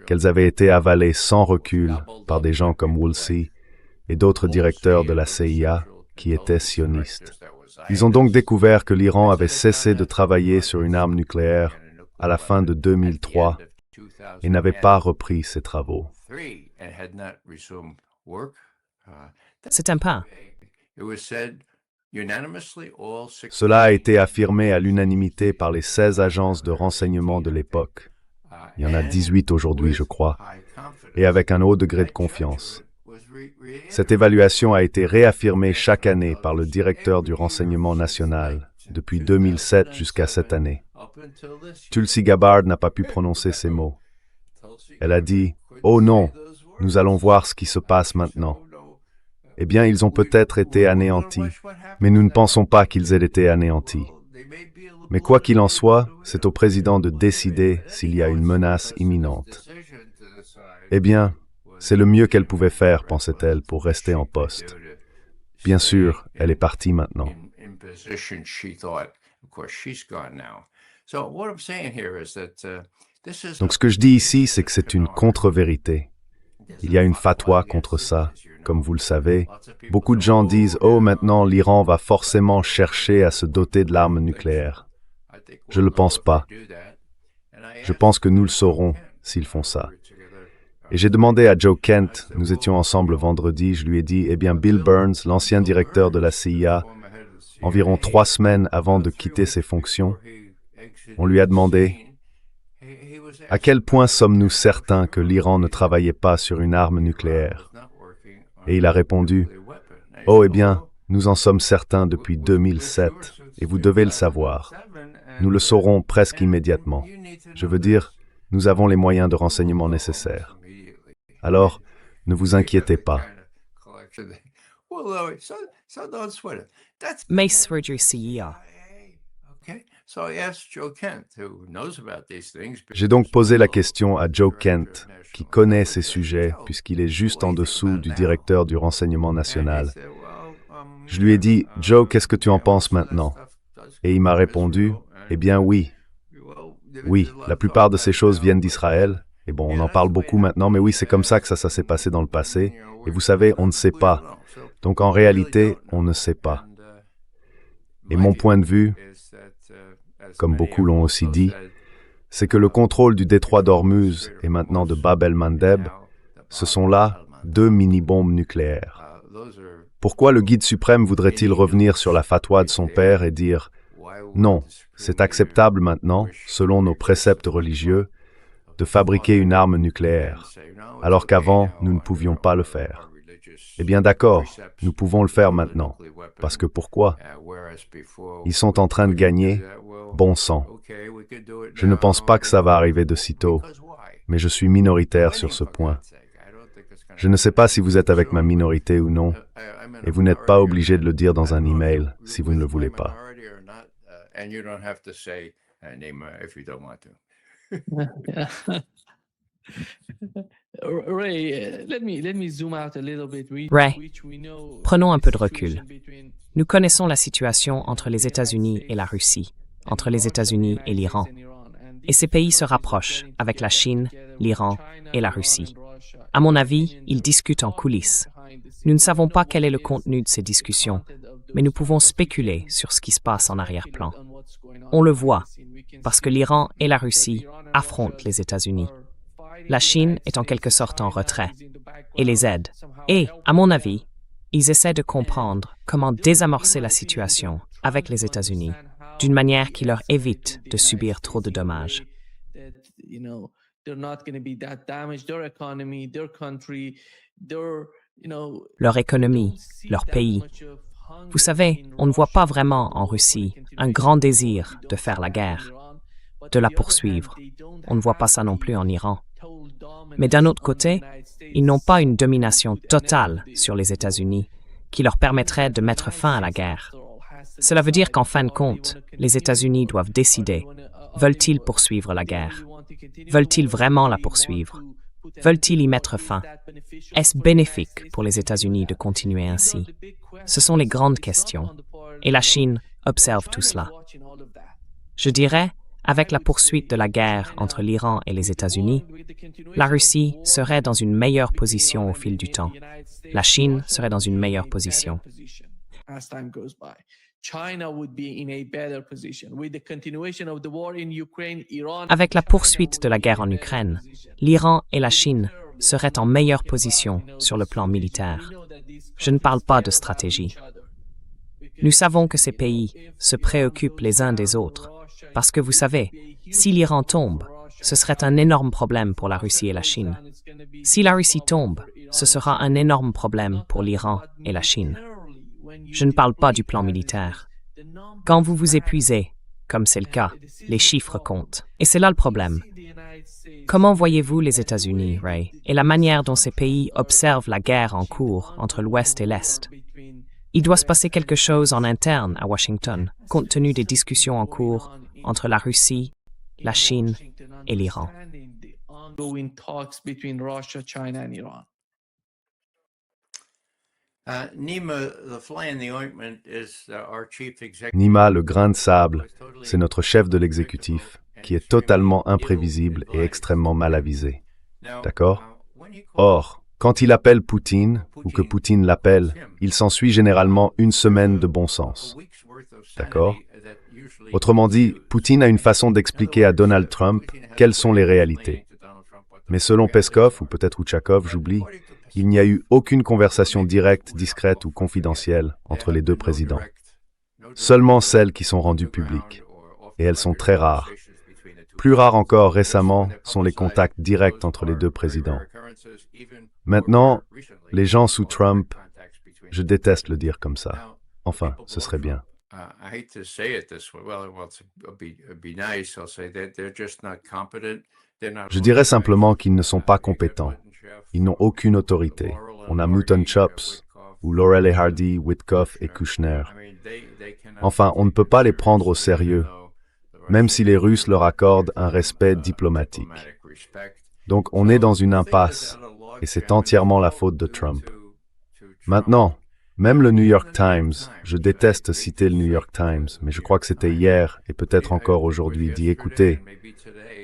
qu'elles avaient été avalées sans recul par des gens comme Woolsey et d'autres directeurs de la CIA qui étaient sionistes. Ils ont donc découvert que l'Iran avait cessé de travailler sur une arme nucléaire à la fin de 2003 et n'avait pas repris ses travaux. C'est un pas. Cela a été affirmé à l'unanimité par les 16 agences de renseignement de l'époque. Il y en a 18 aujourd'hui, je crois, et avec un haut degré de confiance. Cette évaluation a été réaffirmée chaque année par le directeur du renseignement national, depuis 2007 jusqu'à cette année. Tulsi Gabbard n'a pas pu prononcer ces mots. Elle a dit « Oh non, nous allons voir ce qui se passe maintenant. » Eh bien, ils ont peut-être été anéantis, mais nous ne pensons pas qu'ils aient été anéantis. Mais quoi qu'il en soit, c'est au président de décider s'il y a une menace imminente. Eh bien, c'est le mieux qu'elle pouvait faire, pensait-elle, pour rester en poste. Bien sûr, elle est partie maintenant. Donc ce que je dis ici, c'est que c'est une contre-vérité. Il y a une fatwa contre ça. Comme vous le savez, beaucoup de gens disent « Oh, maintenant l'Iran va forcément chercher à se doter de l'arme nucléaire. » Je ne le pense pas. Je pense que nous le saurons s'ils font ça. Et j'ai demandé à Joe Kent, nous étions ensemble vendredi, je lui ai dit « Eh bien, Bill Burns, l'ancien directeur de la CIA, environ 3 semaines avant de quitter ses fonctions, on lui a demandé « À quel point sommes-nous certains que l'Iran ne travaillait pas sur une arme nucléaire ?» Et il a répondu « Oh, eh bien, nous en sommes certains depuis 2007, et vous devez le savoir. Nous le saurons presque immédiatement. Je veux dire, nous avons les moyens de renseignement nécessaires. Alors, ne vous inquiétez pas. » Mace Roger CIA. J'ai donc posé la question à Joe Kent, qui connaît ces sujets puisqu'il est juste en dessous du directeur du renseignement national. Je lui ai dit « Joe, qu'est-ce que tu en penses maintenant ?» Et il m'a répondu « Eh bien oui. Oui, la plupart de ces choses viennent d'Israël. Et bon, on en parle beaucoup maintenant, mais oui, c'est comme ça que ça s'est passé dans le passé. Et vous savez, on ne sait pas. Donc en réalité, on ne sait pas. Et mon point de vue, comme beaucoup l'ont aussi dit, c'est que le contrôle du détroit d'Ormuz et maintenant de Bab el-Mandeb, ce sont là 2 mini-bombes nucléaires. Pourquoi le guide suprême voudrait-il revenir sur la fatwa de son père et dire « Non, c'est acceptable maintenant, selon nos préceptes religieux, de fabriquer une arme nucléaire, alors qu'avant, nous ne pouvions pas le faire. » Eh bien d'accord, nous pouvons le faire maintenant. Parce que pourquoi? Ils sont en train de gagner, bon sang. Je ne pense pas que ça va arriver de sitôt, mais je suis minoritaire sur ce point. Je ne sais pas si vous êtes avec ma minorité ou non, et vous n'êtes pas obligé de le dire dans un email si vous ne le voulez pas. Ray, prenons un peu de recul. Nous connaissons la situation entre les États-Unis et la Russie, entre les États-Unis et l'Iran. Et ces pays se rapprochent avec la Chine, l'Iran et la Russie. À mon avis, ils discutent en coulisses. Nous ne savons pas quel est le contenu de ces discussions, mais nous pouvons spéculer sur ce qui se passe en arrière-plan. On le voit, parce que l'Iran et la Russie affrontent les États-Unis. La Chine est en quelque sorte en retrait et les aide. Et, à mon avis, ils essaient de comprendre comment désamorcer la situation avec les États-Unis d'une manière qui leur évite de subir trop de dommages. Leur économie, leur pays. Vous savez, on ne voit pas vraiment en Russie un grand désir de faire la guerre, de la poursuivre. On ne voit pas ça non plus en Iran. Mais d'un autre côté, ils n'ont pas une domination totale sur les États-Unis qui leur permettrait de mettre fin à la guerre. Cela veut dire qu'en fin de compte, les États-Unis doivent décider, veulent-ils poursuivre la guerre? Veulent-ils vraiment la poursuivre? Veulent-ils y mettre fin? Est-ce bénéfique pour les États-Unis de continuer ainsi? Ce sont les grandes questions. Et la Chine observe tout cela. Je dirais, avec la poursuite de la guerre entre l'Iran et les États-Unis, la Russie serait dans une meilleure position au fil du temps. La Chine serait dans une meilleure position. Avec la poursuite de la guerre en Ukraine, l'Iran et la Chine seraient en meilleure position sur le plan militaire. Je ne parle pas de stratégie. Nous savons que ces pays se préoccupent les uns des autres, parce que vous savez, si l'Iran tombe, ce serait un énorme problème pour la Russie et la Chine. Si la Russie tombe, ce sera un énorme problème pour l'Iran et la Chine. Je ne parle pas du plan militaire. Quand vous vous épuisez, comme c'est le cas, les chiffres comptent. Et c'est là le problème. Comment voyez-vous les États-Unis, Ray, et la manière dont ces pays observent la guerre en cours entre l'Ouest et l'Est? Il doit se passer quelque chose en interne à Washington, compte tenu des discussions en cours entre la Russie, la Chine et l'Iran. Nima, le grain de sable, c'est notre chef de l'exécutif, qui est totalement imprévisible et extrêmement mal avisé. D'accord? Or, quand il appelle Poutine, ou que Poutine l'appelle, il s'ensuit généralement une semaine de bon sens. D'accord? Autrement dit, Poutine a une façon d'expliquer à Donald Trump quelles sont les réalités. Mais selon Peskov, ou peut-être Ouchakov, j'oublie, il n'y a eu aucune conversation directe, discrète ou confidentielle entre les deux présidents. Seulement celles qui sont rendues publiques. Et elles sont très rares. Plus rares encore récemment sont les contacts directs entre les deux présidents. Maintenant, les gens sous Trump, je déteste le dire comme ça. Enfin, ce serait bien. Je dirais simplement qu'ils ne sont pas compétents. Ils n'ont aucune autorité. On a Mouton Chops, ou Laurel et Hardy, Witkoff et Kushner. Enfin, on ne peut pas les prendre au sérieux, même si les Russes leur accordent un respect diplomatique. Donc on est dans une impasse, et c'est entièrement la faute de Trump. Maintenant, même le New York Times, je déteste citer le New York Times, mais je crois que c'était hier, et peut-être encore aujourd'hui, dit « Écoutez,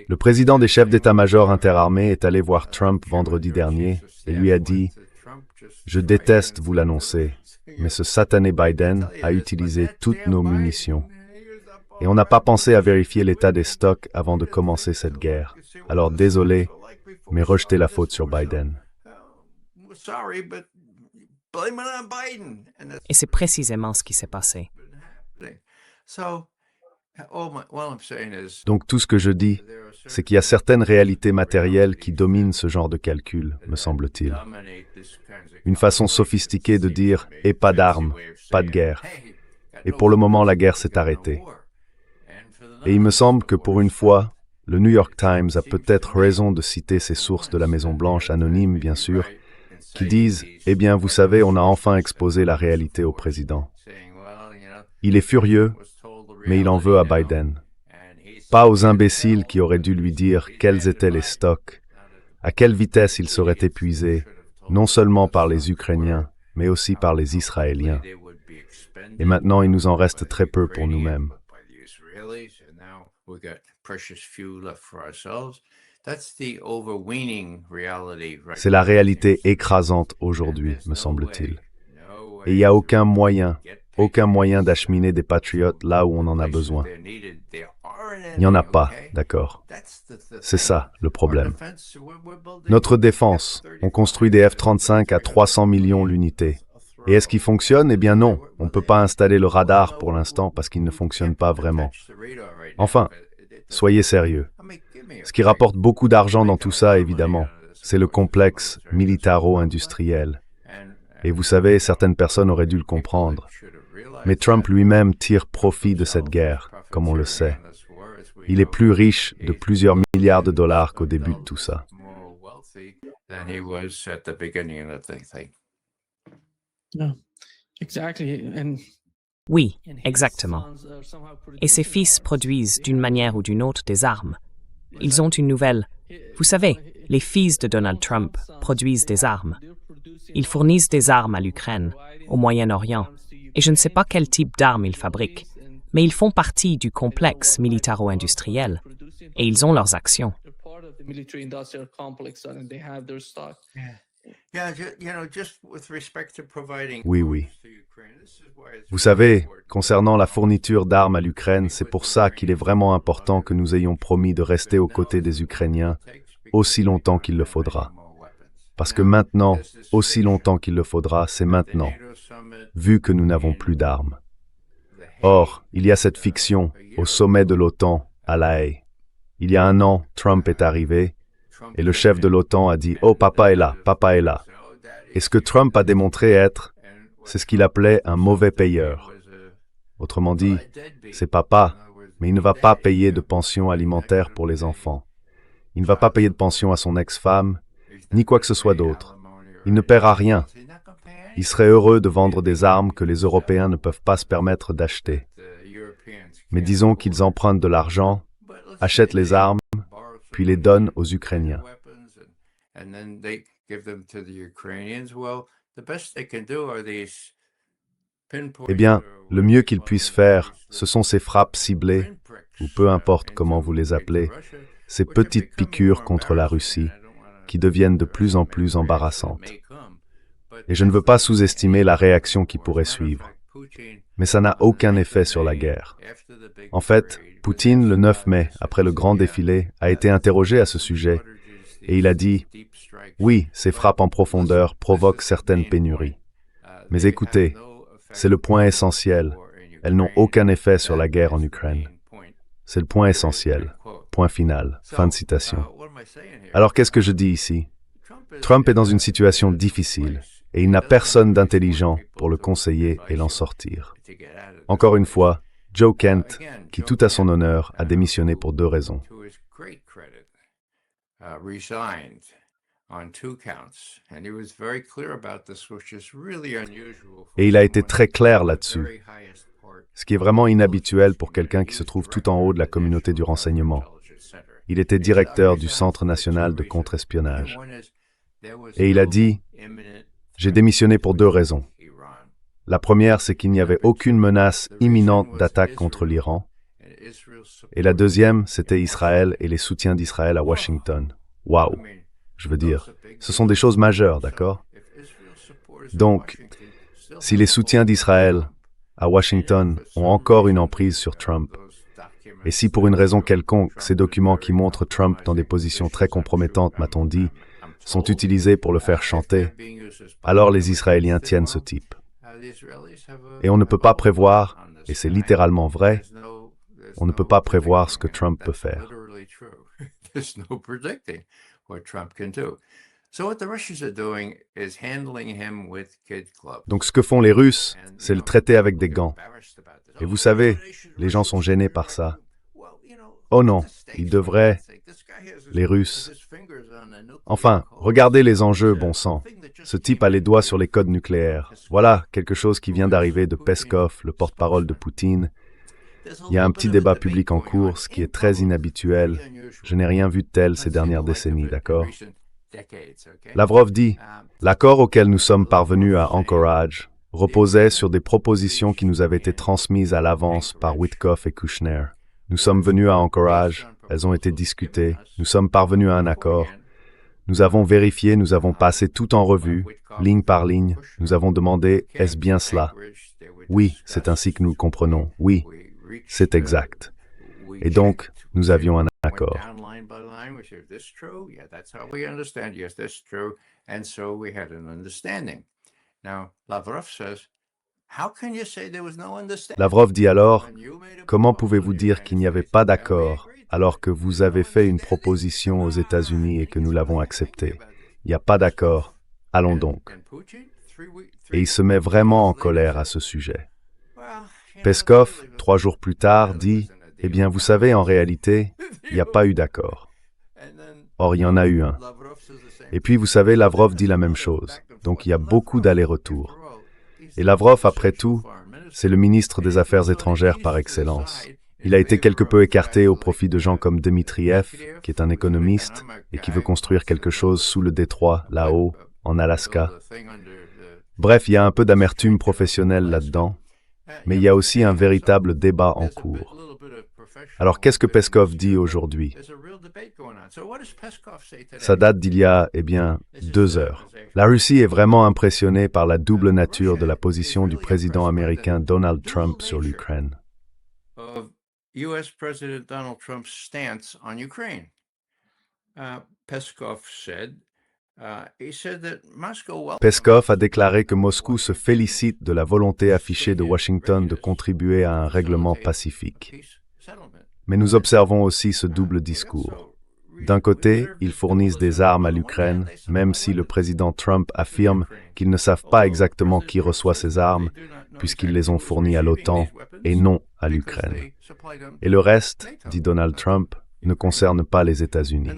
le président des chefs d'état-major interarmés est allé voir Trump vendredi dernier et lui a dit « Je déteste vous l'annoncer, mais ce satané Biden a utilisé toutes nos munitions. Et on n'a pas pensé à vérifier l'état des stocks avant de commencer cette guerre. Alors désolé, mais rejetez la faute sur Biden. » Et c'est précisément ce qui s'est passé. Donc tout ce que je dis, c'est qu'il y a certaines réalités matérielles qui dominent ce genre de calcul, me semble-t-il. Une façon sophistiquée de dire « et pas d'armes, pas de guerre ». Et pour le moment, la guerre s'est arrêtée. Et il me semble que pour une fois, le New York Times a peut-être raison de citer ces sources de la Maison-Blanche, anonymes bien sûr, qui disent « Eh bien, vous savez, on a enfin exposé la réalité au président. Il est furieux, mais il en veut à Biden. Pas aux imbéciles qui auraient dû lui dire quels étaient les stocks, à quelle vitesse ils seraient épuisés, non seulement par les Ukrainiens, mais aussi par les Israéliens. Et maintenant, il nous en reste très peu pour nous-mêmes. » C'est la réalité écrasante aujourd'hui, me semble-t-il. Et il n'y a aucun moyen d'acheminer des patriotes là où on en a besoin. Il n'y en a pas, d'accord. C'est ça, le problème. Notre défense, on construit des F-35 à 300 millions l'unité. Et est-ce qu'il fonctionne? Eh bien non, on ne peut pas installer le radar pour l'instant parce qu'il ne fonctionne pas vraiment. Enfin, soyez sérieux. Ce qui rapporte beaucoup d'argent dans tout ça, évidemment, c'est le complexe militaro-industriel. Et vous savez, certaines personnes auraient dû le comprendre. Mais Trump lui-même tire profit de cette guerre, comme on le sait. Il est plus riche de plusieurs milliards de dollars qu'au début de tout ça. Oui, exactement. Et ses fils produisent d'une manière ou d'une autre des armes. Ils ont une nouvelle. Vous savez, les fils de Donald Trump produisent des armes. Ils fournissent des armes à l'Ukraine, au Moyen-Orient, et je ne sais pas quel type d'armes ils fabriquent, mais ils font partie du complexe militaro-industriel, et ils ont leurs actions. Oui. Vous savez, concernant la fourniture d'armes à l'Ukraine, c'est pour ça qu'il est vraiment important que nous ayons promis de rester aux côtés des Ukrainiens aussi longtemps qu'il le faudra. Parce que maintenant, aussi longtemps qu'il le faudra, c'est maintenant, vu que nous n'avons plus d'armes. Or, il y a cette fiction au sommet de l'OTAN, à La Haye. Il y a 1 an, Trump est arrivé, et le chef de l'OTAN a dit « Oh, papa est là, papa est là ». Et ce que Trump a démontré être, c'est ce qu'il appelait un mauvais payeur. Autrement dit, c'est papa, mais il ne va pas payer de pension alimentaire pour les enfants. Il ne va pas payer de pension à son ex-femme, ni quoi que ce soit d'autre. Il ne paiera rien. Il serait heureux de vendre des armes que les Européens ne peuvent pas se permettre d'acheter. Mais disons qu'ils empruntent de l'argent, achètent les armes, puis les donnent aux Ukrainiens. Eh bien, le mieux qu'ils puissent faire, ce sont ces frappes ciblées, ou peu importe comment vous les appelez, ces petites piqûres contre la Russie, qui deviennent de plus en plus embarrassantes. Et je ne veux pas sous-estimer la réaction qui pourrait suivre. Mais ça n'a aucun effet sur la guerre. En fait, Poutine, le 9 mai, après le grand défilé, a été interrogé à ce sujet, et il a dit « Oui, ces frappes en profondeur provoquent certaines pénuries. Mais écoutez, c'est le point essentiel. Elles n'ont aucun effet sur la guerre en Ukraine. C'est le point essentiel. Point final. » Fin de citation. Alors qu'est-ce que je dis ici? Trump est dans une situation difficile, et il n'a personne d'intelligent pour le conseiller et l'en sortir. Encore une fois, Joe Kent, qui tout à son honneur, a démissionné pour 2 raisons. Et il a été très clair là-dessus, ce qui est vraiment inhabituel pour quelqu'un qui se trouve tout en haut de la communauté du renseignement. Il était directeur du Centre national de contre-espionnage. Et il a dit « J'ai démissionné pour 2 raisons. La première, c'est qu'il n'y avait aucune menace imminente d'attaque contre l'Iran. Et la deuxième, c'était Israël et les soutiens d'Israël à Washington. Waouh! Je veux dire, ce sont des choses majeures, d'accord? Donc, si les soutiens d'Israël à Washington ont encore une emprise sur Trump, et si pour une raison quelconque, ces documents qui montrent Trump dans des positions très compromettantes, m'a-t-on dit, sont utilisés pour le faire chanter, alors les Israéliens tiennent ce type. Et on ne peut pas prévoir, et c'est littéralement vrai, on ne peut pas prévoir ce que Trump peut faire. Donc ce que font les Russes, c'est le traiter avec des gants. Et vous savez, les gens sont gênés par ça. Oh non, ils devraient, les Russes. Enfin, regardez les enjeux, bon sang. Ce type a les doigts sur les codes nucléaires. Voilà quelque chose qui vient d'arriver de Peskov, le porte-parole de Poutine. Il y a un petit débat public en cours, ce qui est très inhabituel. Je n'ai rien vu de tel ces dernières décennies, d'accord? Lavrov dit, l'accord auquel nous sommes parvenus à Anchorage reposait sur des propositions qui nous avaient été transmises à l'avance par Witkoff et Kushner. Nous sommes venus à Anchorage, elles ont été discutées, nous sommes parvenus à un accord. Nous avons vérifié, nous avons passé tout en revue, ligne par ligne, nous avons demandé, est-ce bien cela? Oui, c'est ainsi que nous le comprenons, oui, c'est exact. Et donc, nous avions un accord. Lavrov dit alors, comment pouvez-vous dire qu'il n'y avait pas d'accord alors que vous avez fait une proposition aux États-Unis et que nous l'avons acceptée? Il n'y a pas d'accord, allons donc. Et il se met vraiment en colère à ce sujet. Peskov, 3 jours plus tard, dit, eh bien, vous savez, en réalité, il n'y a pas eu d'accord. Or, il y en a eu un. Et puis, vous savez, Lavrov dit la même chose. Donc, il y a beaucoup d'allers-retours. Et Lavrov, après tout, c'est le ministre des Affaires étrangères par excellence. Il a été quelque peu écarté au profit de gens comme Dmitriev, qui est un économiste et qui veut construire quelque chose sous le détroit, là-haut, en Alaska. Bref, il y a un peu d'amertume professionnelle là-dedans, mais il y a aussi un véritable débat en cours. Alors, qu'est-ce que Peskov dit aujourd'hui? Ça date d'il y a, 2 heures. La Russie est vraiment impressionnée par la double nature de la position du président américain Donald Trump sur l'Ukraine. Peskov a déclaré que Moscou se félicite de la volonté affichée de Washington de contribuer à un règlement pacifique. Mais nous observons aussi ce double discours. D'un côté, ils fournissent des armes à l'Ukraine, même si le président Trump affirme qu'ils ne savent pas exactement qui reçoit ces armes, puisqu'ils les ont fournies à l'OTAN et non à l'Ukraine. Et le reste, dit Donald Trump, ne concerne pas les États-Unis.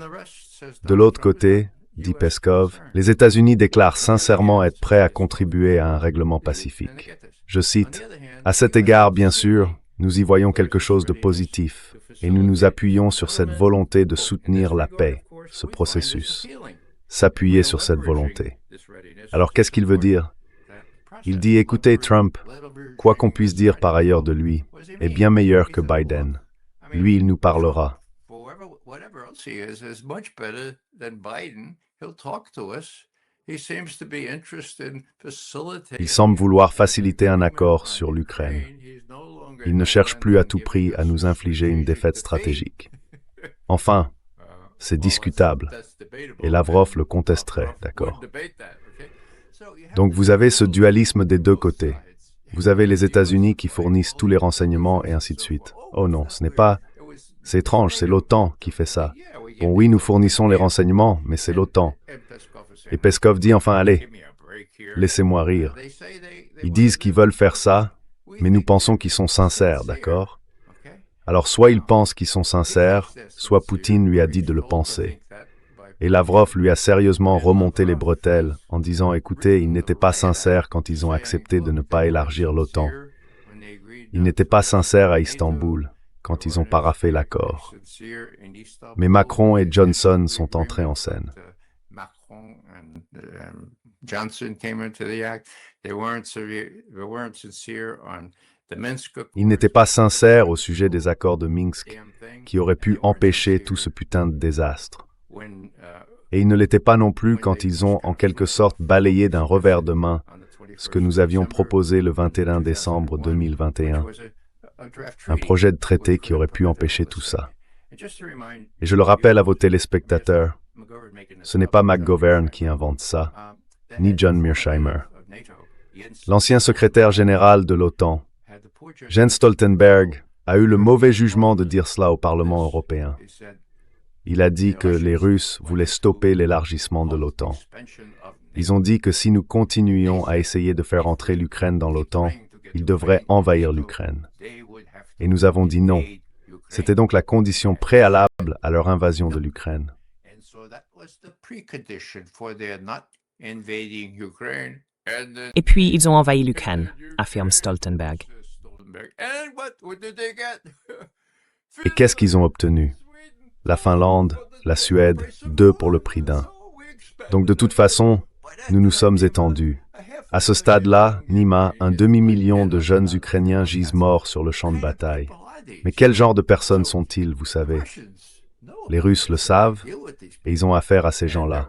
De l'autre côté, dit Peskov, les États-Unis déclarent sincèrement être prêts à contribuer à un règlement pacifique. Je cite, « À cet égard, bien sûr, nous y voyons quelque chose de positif, et nous nous appuyons sur cette volonté de soutenir la paix, ce processus. S'appuyer sur cette volonté. » Alors qu'est-ce qu'il veut dire? Il dit, écoutez, Trump, quoi qu'on puisse dire par ailleurs de lui, est bien meilleur que Biden. Lui, il nous parlera. Il semble vouloir faciliter un accord sur l'Ukraine. Il ne cherche plus à tout prix à nous infliger une défaite stratégique. Enfin, c'est discutable, et Lavrov le contesterait, d'accord? Donc vous avez ce dualisme des deux côtés. Vous avez les États-Unis qui fournissent tous les renseignements et ainsi de suite. Oh non, ce n'est pas... C'est étrange, c'est l'OTAN qui fait ça. Bon oui, nous fournissons les renseignements, mais c'est l'OTAN. Et Peskov dit enfin, allez, laissez-moi rire. Ils disent qu'ils veulent faire ça, mais nous pensons qu'ils sont sincères, d'accord? Alors soit ils pensent qu'ils sont sincères, soit Poutine lui a dit de le penser. Et Lavrov lui a sérieusement remonté les bretelles en disant, écoutez, ils n'étaient pas sincères quand ils ont accepté de ne pas élargir l'OTAN. Ils n'étaient pas sincères à Istanbul quand ils ont paraphé l'accord. Mais Macron et Johnson sont entrés en scène. Ils n'étaient pas sincères au sujet des accords de Minsk qui auraient pu empêcher tout ce putain de désastre. Et ils ne l'étaient pas non plus quand ils ont en quelque sorte balayé d'un revers de main ce que nous avions proposé le 21 décembre 2021. Un projet de traité qui aurait pu empêcher tout ça. Et je le rappelle à vos téléspectateurs, Ce n'est pas McGovern qui invente ça, ni John Mearsheimer. L'ancien secrétaire général de l'OTAN, Jens Stoltenberg, a eu le mauvais jugement de dire cela au Parlement européen. Il a dit que les Russes voulaient stopper l'élargissement de l'OTAN. Ils ont dit que si nous continuions à essayer de faire entrer l'Ukraine dans l'OTAN, ils devraient envahir l'Ukraine. Et nous avons dit non. C'était donc la condition préalable à leur invasion de l'Ukraine. Et puis ils ont envahi l'Ukraine, affirme Stoltenberg. Et qu'est-ce qu'ils ont obtenu? La Finlande, la Suède, 2 pour le prix d'un. Donc de toute façon, nous nous sommes étendus. À ce stade-là, Nima, un demi-million de jeunes Ukrainiens gisent morts sur le champ de bataille. Mais quel genre de personnes sont-ils, vous savez? Les Russes le savent, et ils ont affaire à ces gens-là.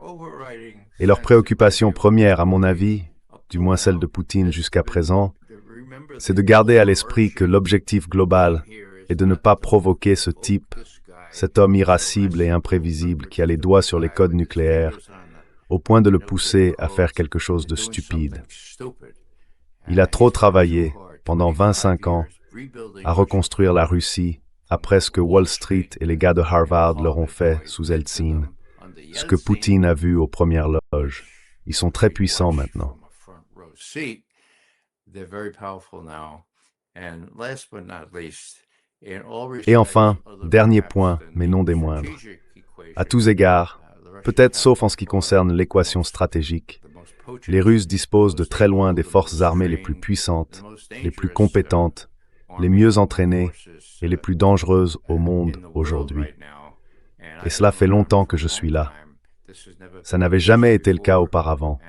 Et leur préoccupation première, à mon avis, du moins celle de Poutine jusqu'à présent, c'est de garder à l'esprit que l'objectif global est de ne pas provoquer ce type, cet homme irascible et imprévisible qui a les doigts sur les codes nucléaires, au point de le pousser à faire quelque chose de stupide. Il a trop travaillé, pendant 25 ans, à reconstruire la Russie, après ce que Wall Street et les gars de Harvard leur ont fait sous Eltsine, ce que Poutine a vu aux premières loges. Ils sont très puissants maintenant. Et enfin, dernier point, mais non des moindres. À tous égards, peut-être sauf en ce qui concerne l'équation stratégique, les Russes disposent de très loin des forces armées les plus puissantes, les plus compétentes, les mieux entraînées et les plus dangereuses au monde aujourd'hui. Et cela fait longtemps que je suis là. Ça n'avait jamais été le cas auparavant.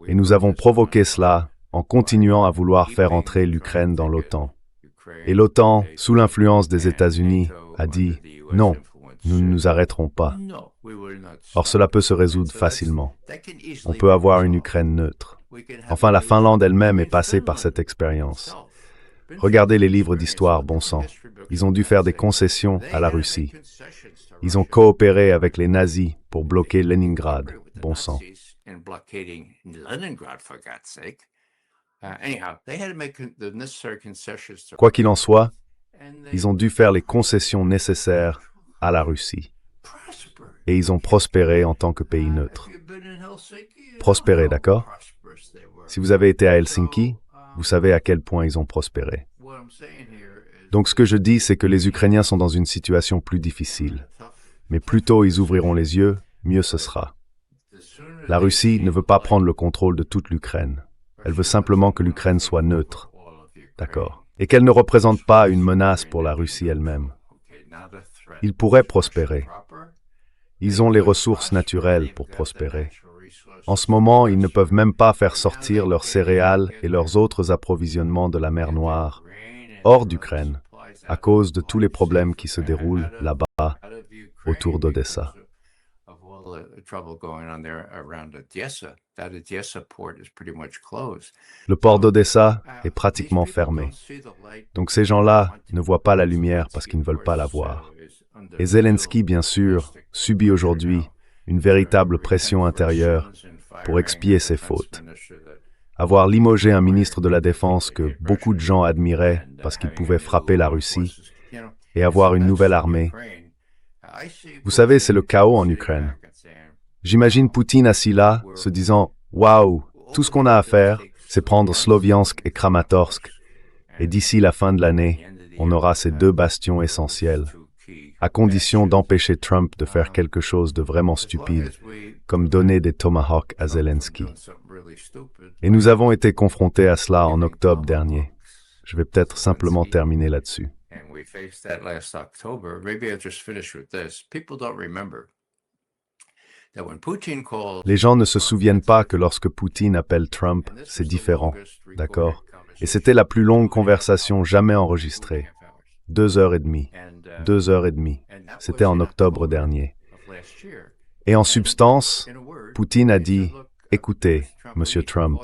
Et nous avons provoqué cela en continuant à vouloir faire entrer l'Ukraine dans l'OTAN. Et l'OTAN, sous l'influence des États-Unis, a dit « Non, nous ne nous arrêterons pas ». Or, cela peut se résoudre facilement. On peut avoir une Ukraine neutre. Enfin, la Finlande elle-même est passée par cette expérience. Regardez les livres d'histoire, bon sang. Ils ont dû faire des concessions à la Russie. Ils ont coopéré avec les nazis pour bloquer Leningrad, bon sang. Quoi qu'il en soit, ils ont dû faire les concessions nécessaires à la Russie. Et ils ont prospéré en tant que pays neutre. Prospéré, d'accord? Si vous avez été à Helsinki, vous savez à quel point ils ont prospéré. Donc ce que je dis, c'est que les Ukrainiens sont dans une situation plus difficile. Mais plus tôt ils ouvriront les yeux, mieux ce sera. La Russie ne veut pas prendre le contrôle de toute l'Ukraine. Elle veut simplement que l'Ukraine soit neutre. D'accord. Et qu'elle ne représente pas une menace pour la Russie elle-même. Ils pourraient prospérer. Ils ont les ressources naturelles pour prospérer. En ce moment, ils ne peuvent même pas faire sortir leurs céréales et leurs autres approvisionnements de la mer Noire hors d'Ukraine, à cause de tous les problèmes qui se déroulent là-bas, autour d'Odessa. Le port d'Odessa est pratiquement fermé. Donc ces gens-là ne voient pas la lumière parce qu'ils ne veulent pas la voir. Et Zelensky, bien sûr, subit aujourd'hui une véritable pression intérieure pour expier ses fautes. Avoir limogé un ministre de la Défense que beaucoup de gens admiraient parce qu'il pouvait frapper la Russie et avoir une nouvelle armée. Vous savez, c'est le chaos en Ukraine. J'imagine Poutine assis là, se disant « Waouh, tout ce qu'on a à faire, c'est prendre Sloviansk et Kramatorsk, et d'ici la fin de l'année, on aura ces 2 bastions essentiels, à condition d'empêcher Trump de faire quelque chose de vraiment stupide, comme donner des Tomahawks à Zelensky. » Et nous avons été confrontés à cela en octobre dernier. Je vais peut-être simplement terminer là-dessus. Les gens ne se souviennent pas que lorsque Poutine appelle Trump, c'est différent, d'accord? Et c'était la plus longue conversation jamais enregistrée. 2h30. 2h30. C'était en octobre dernier. Et en substance, Poutine a dit « Écoutez, Monsieur Trump,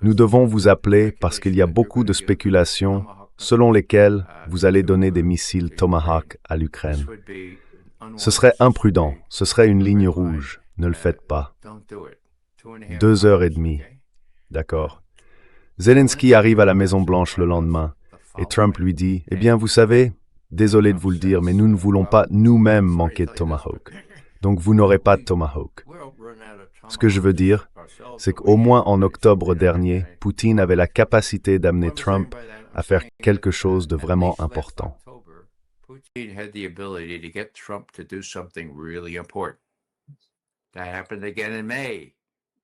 nous devons vous appeler parce qu'il y a beaucoup de spéculations selon lesquelles vous allez donner des missiles Tomahawk à l'Ukraine. Ce serait imprudent, ce serait une ligne rouge. Ne le faites pas. 2 heures et demie. D'accord. Zelensky arrive à la Maison-Blanche le lendemain et Trump lui dit « Eh bien, vous savez, désolé de vous le dire, mais nous ne voulons pas nous-mêmes manquer de Tomahawk. Donc vous n'aurez pas de Tomahawk. » Ce que je veux dire, c'est qu'au moins en octobre dernier, Poutine avait la capacité d'amener Trump à faire quelque chose de vraiment important. Putin had the ability to get Trump to do something really important. That happened again in May.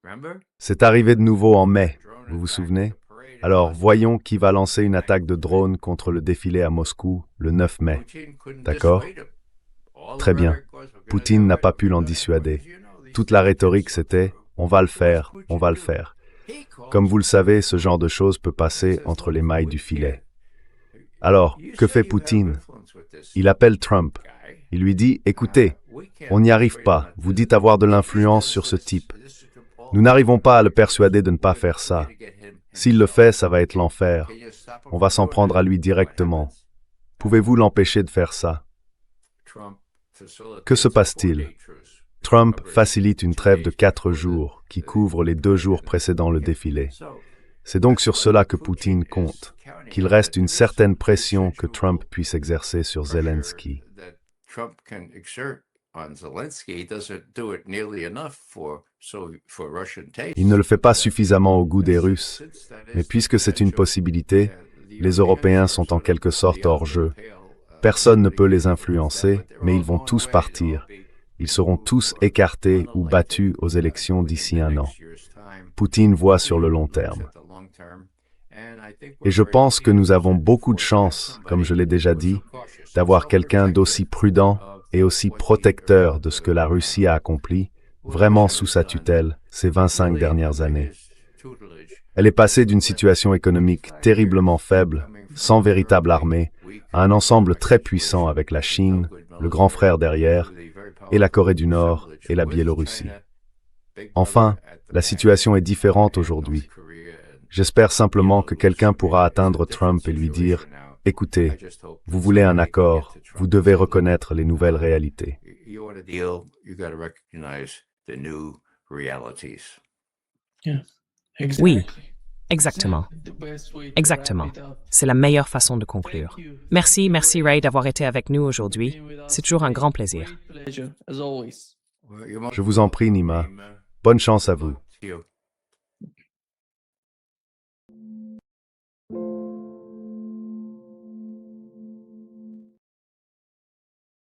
Remember? C'est arrivé de nouveau en mai, vous vous souvenez? Alors voyons qui va lancer une attaque de drone contre le défilé à Moscou le 9 mai. D'accord? Très bien. Poutine n'a pas pu l'en dissuader. Toute la rhétorique c'était « on va le faire, on va le faire ». Comme vous le savez, ce genre de choses peut passer entre les mailles du filet. Alors, que fait Poutine? Il appelle Trump. Il lui dit « Écoutez, on n'y arrive pas. Vous dites avoir de l'influence sur ce type. Nous n'arrivons pas à le persuader de ne pas faire ça. S'il le fait, ça va être l'enfer. On va s'en prendre à lui directement. Pouvez-vous l'empêcher de faire ça? » Que se passe-t-il? Trump facilite une trêve de 4 jours qui couvre les 2 jours précédant le défilé. C'est donc sur cela que Poutine compte, qu'il reste une certaine pression que Trump puisse exercer sur Zelensky. Il ne le fait pas suffisamment au goût des Russes, mais puisque c'est une possibilité, les Européens sont en quelque sorte hors jeu. Personne ne peut les influencer, mais ils vont tous partir. Ils seront tous écartés ou battus aux élections d'ici 1 an. Poutine voit sur le long terme. Et je pense que nous avons beaucoup de chance, comme je l'ai déjà dit, d'avoir quelqu'un d'aussi prudent et aussi protecteur de ce que la Russie a accompli, vraiment sous sa tutelle, ces 25 dernières années. Elle est passée d'une situation économique terriblement faible, sans véritable armée, à un ensemble très puissant avec la Chine, le grand frère derrière, et la Corée du Nord et la Biélorussie. Enfin, la situation est différente aujourd'hui. J'espère simplement que quelqu'un pourra atteindre Trump et lui dire « Écoutez, vous voulez un accord, vous devez reconnaître les nouvelles réalités. » Oui, exactement. Exactement. C'est la meilleure façon de conclure. Merci Ray d'avoir été avec nous aujourd'hui. C'est toujours un grand plaisir. Je vous en prie, Nima. Bonne chance à vous.